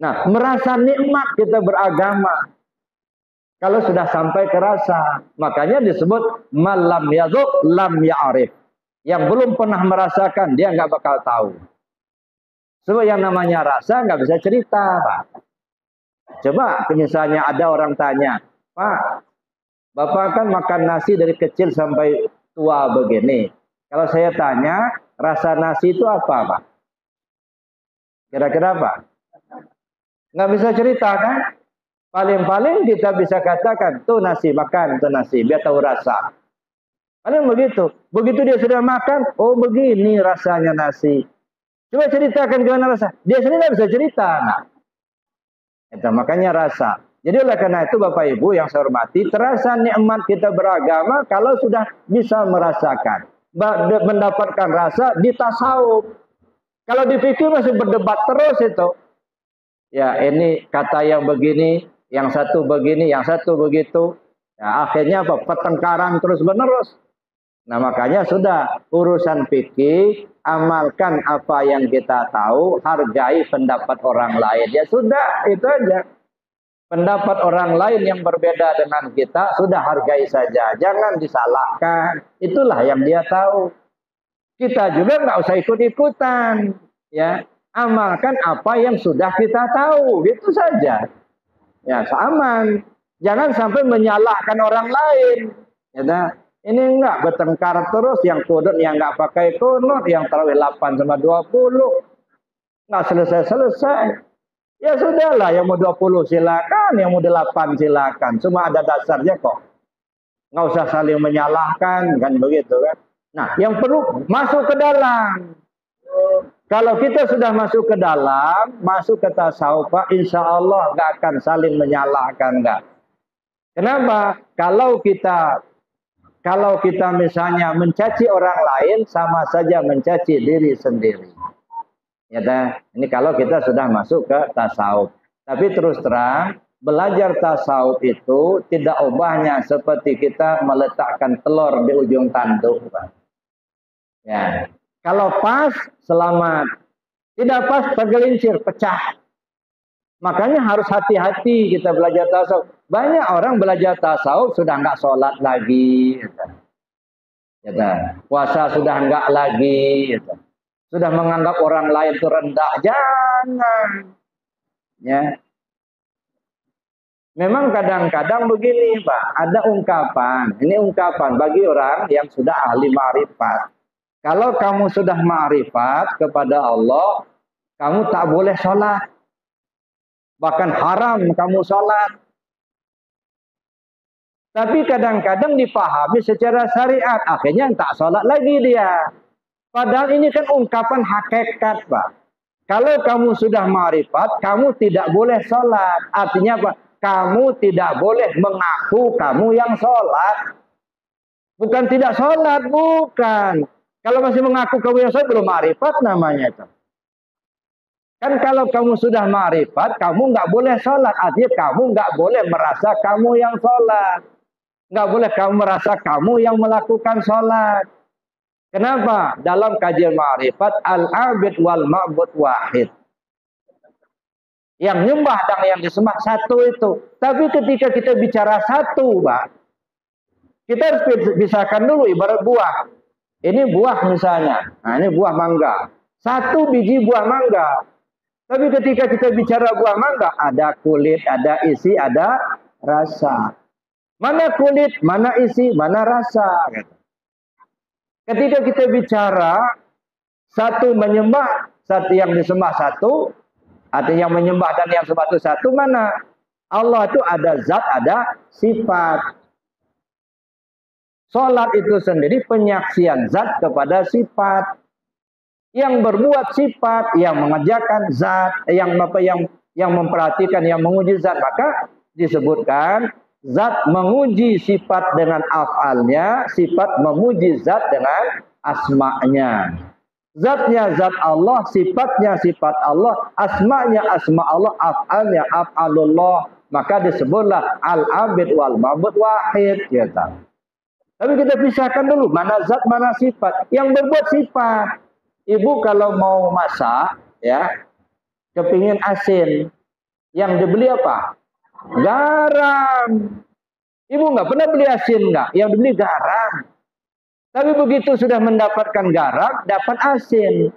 [SPEAKER 1] Nah, merasa nikmat kita beragama kalau sudah sampai ke rasa, makanya disebut malam yadzuq lam ya'rif. Yang belum pernah merasakan dia nggak bakal tahu. Sebab yang namanya rasa nggak bisa cerita, Pak. Coba misalnya ada orang tanya, Pak, Bapak kan makan nasi dari kecil sampai tua begini. Kalau saya tanya, rasa nasi itu apa, Pak? Kira-kira apa? Nggak bisa cerita, kan? Paling-paling kita bisa katakan, tuh nasi, makan tuh nasi, biar tahu rasa. Paling begitu. Begitu dia sudah makan, oh begini rasanya nasi. Coba ceritakan gimana rasa. Dia sendiri nggak bisa cerita. Nah, itu makanya rasa. Jadi oleh karena itu Bapak Ibu yang saya hormati, terasa nikmat kita beragama kalau sudah bisa merasakan. Mendapatkan rasa di tasawuf. Kalau di fikih masih berdebat terus itu. Ya ini kata yang begini, yang satu begini, yang satu begitu. Ya, akhirnya apa? Pertengkaran terus menerus. Nah makanya sudah urusan fikih, amalkan apa yang kita tahu, hargai pendapat orang lain. Ya sudah, itu aja. Pendapat orang lain yang berbeda dengan kita, sudah hargai saja. Jangan disalahkan. Itulah yang dia tahu. Kita juga nggak usah ikut-ikutan. Ya. Amalkan apa yang sudah kita tahu, gitu saja. Ya, aman. Jangan sampai menyalahkan orang lain. Ya, ini enggak bertengkar terus, yang kudut yang enggak pakai kunut, yang tarawih 8 sama 20. Enggak selesai-selesai. Ya sudahlah, yang mau 20 silakan, yang mau 8 silakan. Cuma ada dasarnya kok. Enggak usah saling menyalahkan, kan begitu kan. Nah, yang perlu masuk ke dalam. Kalau kita sudah masuk ke dalam, masuk ke tasawuf, insya Allah nggak akan saling menyalahkan, nggak. Kenapa? Kalau kita misalnya mencaci orang lain, sama saja mencaci diri sendiri. Ya, ini kalau kita sudah masuk ke tasawuf. Tapi terus terang, belajar tasawuf itu tidak ubahnya seperti kita meletakkan telur di ujung tanduk, Pak. Ya. Kalau pas, selamat. Tidak pas, tergelincir, pecah. Makanya harus hati-hati kita belajar tasawuf. Banyak orang belajar tasawuf sudah nggak sholat lagi. Puasa sudah nggak lagi. Sudah menganggap orang lain itu rendah. Jangan. Ya. Memang kadang-kadang begini, Pak. Ada ungkapan. Ini ungkapan bagi orang yang sudah ahli ma'rifat. Kalau kamu sudah ma'rifat kepada Allah, kamu tak boleh sholat. Bahkan haram kamu sholat. Tapi kadang-kadang dipahami secara syariat. Akhirnya tak sholat lagi dia. Padahal ini kan ungkapan hakikat, Pak. Kalau kamu sudah ma'rifat, kamu tidak boleh sholat. Artinya apa? Kamu tidak boleh mengaku kamu yang sholat. Bukan tidak sholat, bukan. Kalau masih mengaku kamu yang sholat, belum ma'rifat namanya itu. Kan kalau kamu sudah ma'rifat, kamu nggak boleh sholat. Artinya kamu nggak boleh merasa kamu yang sholat. Nggak boleh kamu merasa kamu yang melakukan sholat. Kenapa? Dalam kajian ma'rifat, al-abid wal ma'bud wahid. Yang nyembah dan yang disembah satu itu. Tapi ketika kita bicara satu, Pak, kita harus pisahkan dulu ibarat buah. Ini buah misalnya. Nah, ini buah mangga. Satu biji buah mangga. Tapi ketika kita bicara buah mangga, ada kulit, ada isi, ada rasa. Mana kulit, mana isi, mana rasa. Ketika kita bicara, satu menyembah, satu yang disembah satu, artinya yang menyembah dan yang sembah itu satu, mana? Allah itu ada zat, ada sifat.
[SPEAKER 2] Sholat itu sendiri penyaksian zat kepada sifat. Yang berbuat sifat, yang mengerjakan zat, yang memperhatikan, yang menguji zat, maka disebutkan zat menguji sifat dengan af'alnya, sifat memuji zat dengan asma'nya. Zatnya zat Allah, sifatnya sifat Allah, asma'nya asma Allah, af'alnya af'alullah. Maka disebutlah al-abid wal ma'bud wahid. Ya, tapi kita pisahkan dulu, mana zat, mana sifat. Yang berbuat sifat. Ibu kalau mau masak, ya, kepingin asin, yang dibeli apa? Garam. Ibu nggak pernah beli asin nggak? Yang dibeli garam. Tapi begitu sudah mendapatkan garam, dapat asin.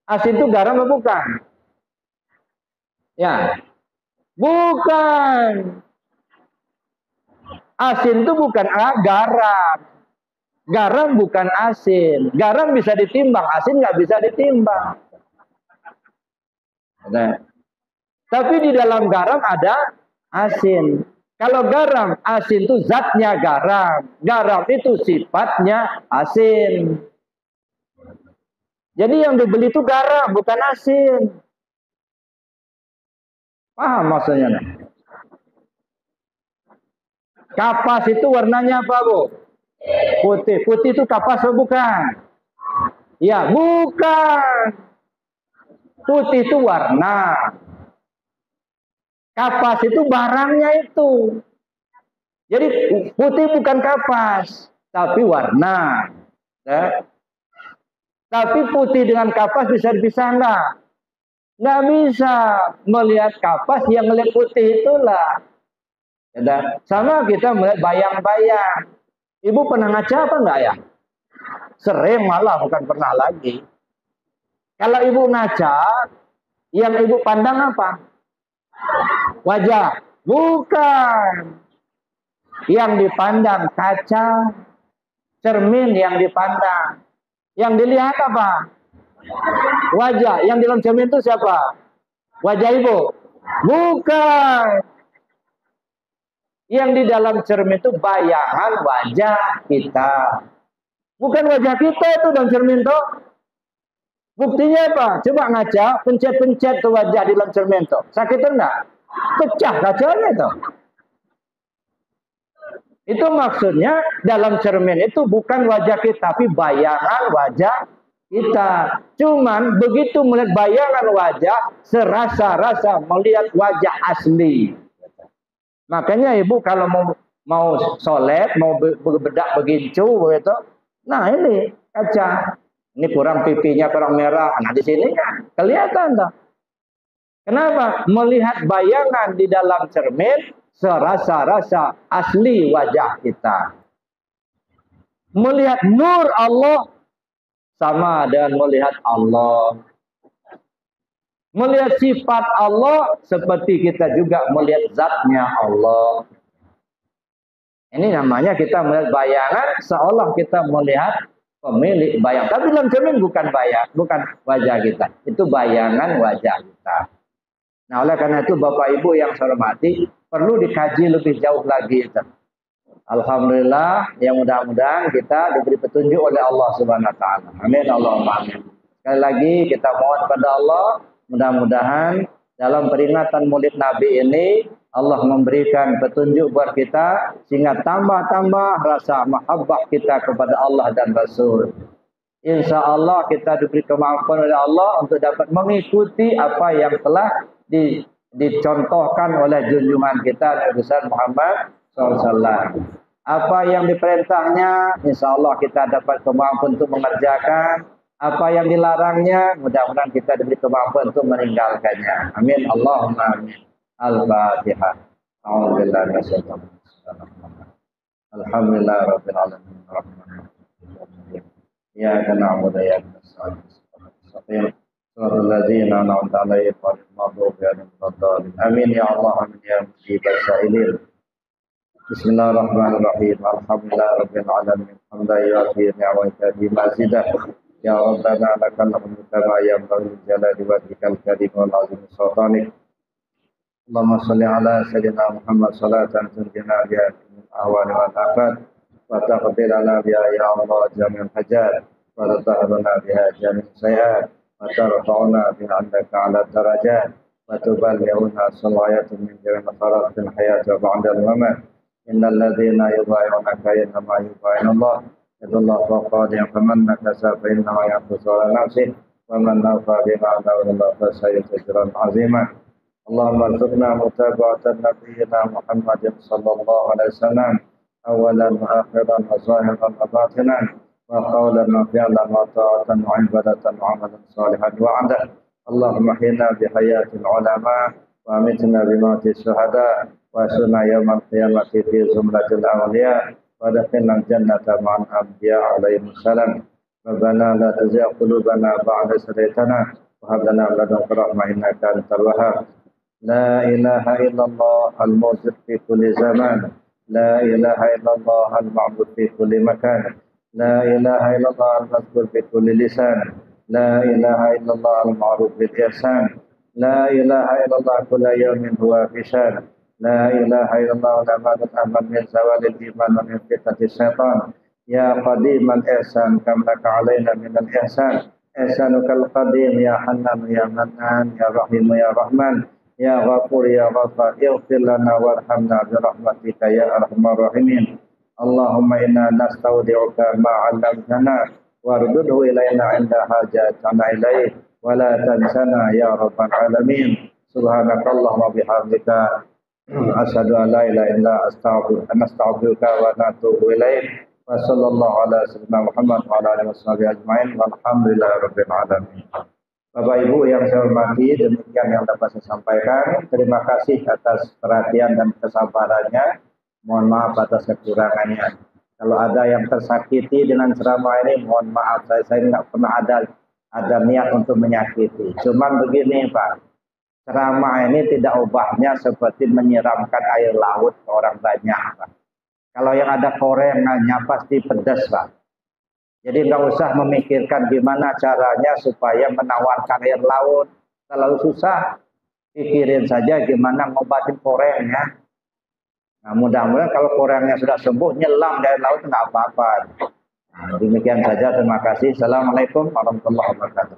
[SPEAKER 2] Asin itu garam atau bukan? Ya, bukan. Asin itu bukan garam. Garam bukan asin. Garam bisa ditimbang, asin nggak bisa ditimbang. Nah, tapi di dalam garam ada asin. Kalau garam, asin itu zatnya garam. Garam itu sifatnya asin. Jadi yang dibeli itu garam, bukan asin. Paham maksudnya? Kapas itu warnanya apa, Bu? Putih. Putih itu kapas atau bukan? Ya, bukan. Putih itu warna. Kapas itu barangnya itu. Jadi putih bukan kapas, tapi warna. Ya. Tapi putih dengan kapas bisa dipisah enggak? Nggak bisa. Melihat kapas yang melihat putih itulah. Ya. Sama kita melihat bayang-bayang. Ibu pernah ngaca apa enggak ya? Sering malah, bukan pernah lagi. Kalau ibu ngaca, yang ibu pandang apa? Wajah. Bukan. Yang dipandang kaca, cermin yang dipandang. Yang dilihat apa? Wajah. Yang di dalam cermin itu siapa? Wajah ibu? Bukan. Yang di dalam cermin itu bayangan wajah kita. Bukan wajah kita itu dalam cermin itu. Buktinya apa? Coba ngaca, pencet-pencet tuh wajah di dalam cermin itu. Sakit enggak? Pecah kacanya itu. Itu maksudnya dalam cermin itu bukan wajah kita, tapi bayangan wajah kita. Cuman begitu melihat bayangan wajah, serasa-rasa melihat wajah asli. Makanya ibu kalau mau sholat, mau bedak begincu begitu, nah ini kaca, ini kurang pipinya kurang merah, nah di sini kan kelihatan toh. Kenapa? Melihat bayangan di dalam cermin, serasa-rasa asli wajah kita. Melihat nur Allah sama dengan melihat Allah. Melihat sifat Allah seperti kita juga melihat zatnya Allah. Ini namanya kita melihat bayangan seolah kita melihat pemilik bayang. Tapi dalam cermin bukan bukan wajah kita. Itu bayangan wajah kita. Nah, oleh karena itu Bapak Ibu yang saya hormati, perlu dikaji lebih jauh lagi. Alhamdulillah, yang mudah-mudahan kita diberi petunjuk oleh Allah Subhanahu wa taala. Amin Allahumma amin. Sekali lagi kita mohon kepada Allah, mudah-mudahan dalam peringatan Maulid Nabi ini Allah memberikan petunjuk buat kita sehingga tambah-tambah rasa mahabbah kita kepada Allah dan Rasul. Insya Allah kita diberi kemampuan oleh Allah untuk dapat mengikuti apa yang telah dicontohkan oleh junjungan kita Nabi besar Muhammad SAW. Apa yang diperintahnya, insya Allah kita dapat kemampuan untuk mengerjakan. Apa yang dilarangnya, mudah-mudahan kita diberi kemampuan untuk meninggalkannya. Amin. Allahumma amin. Al-Fatihah. A'udzubillahi minasyaitonir rajim. Alhamdulillah rabbil alamin. Iyyaka na'budu wa iyyaka nasta'in. Shiratal ladzina an'amta 'alaihim ghairil maghdubi 'alaihim waladdallin. Amin ya Allah, amin ya mujibas sa'ilin. Bismillahirrahmanirrahim. Alhamdulillah rabbil alamin. Hamdan yu'affi ni'matahu mazidah. Ya Rabbana lakal hamdu kama yanbaghi li jalali wajhikal karim wal 'azimi sultanik. Allahumma shalli ala sayyidina Muhammad salatan tunjina biha min ahwali wal afat
[SPEAKER 1] وتغفر لنا بها يا الله جميع الحاجات وتطهرنا بها جميع السيئات وترفعنا بها عندك على الدرجات وتبلغنا صلاة من جميع الخيرات في الحياة وبعد الممات. إن الذين يبايعونك إنما يبايعون الله يد الله فوق أيديهم فمن نكث فإنما ينكث على نفسه ومن أوفى بما عهده الله فسيؤتي أجرا عظيما. اللهم ارزقنا متابعة نبينا محمد صلى الله عليه وسلم أولا وآخرا وظاهرا وباطنا وقولا وفعلا وطاعة وعبادة وعملا صالحا وعدا. اللهم احينا بحياة العلماء وأمتنا بموت الشهداء وأسرنا يوم القيامة في زمرة الأولياء وادخلنا الجنة مع الأنبياء عليهم السلام. ربنا لا تزغ قلوبنا بعد إذ هديتنا وهب لنا من لدنك رحمة إنك أنت الوهاب. لا إله إلا الله الموجود في كل زمان، لا إله إلا الله المعبود في كل مكان، لا إله إلا الله المذكور في كل لسان، لا إله إلا الله المعروف بالإحسان، لا إله إلا الله كل يوم هو في شان، لا إله إلا الله الأمان الأمن من زوال الإيمان ومن فتنة الشيطان. يا قديم الإحسان كم لك علينا من الإحسان، إحسانك القديم يا حنان يا منان يا رحيم يا رحمن يا غفور يا غفار اغفر لنا وارحمنا برحمتك يا أرحم الراحمين. اللهم إنا نستودعك ما علمتنا وارده إلينا عند حاجتنا إليه ولا تنسنا يا رب العالمين. سبحانك اللهم وبحمدك أشهد أن لا إله إلا أنت نستغفرك ونتوب إليك. وصلى الله على سيدنا Muhammad wa ala alihi wasallam ajmain walhamdulillahi rabbil alamin. Bapak Ibu yang saya hormati, demikian yang dapat saya sampaikan. Terima kasih atas perhatian dan kesabarannya. Mohon maaf atas kekurangannya. Kalau ada yang tersakiti dengan ceramah ini, mohon maaf. Saya nggak pernah ada niat untuk menyakiti. Cuman begini Pak, ceramah ini tidak ubahnya seperti menyiramkan air laut ke orang banyak Pak. Kalau yang ada korengannya pasti pedas Pak. Jadi nggak usah memikirkan gimana caranya supaya menawarkan air laut. Terlalu susah. Pikirin saja gimana ngobatin korengnya. Nah mudah-mudahan kalau korengnya sudah sembuh, nyelam dari laut nggak apa-apa. Nah, demikian saja. Terima kasih. Assalamualaikum warahmatullahi wabarakatuh.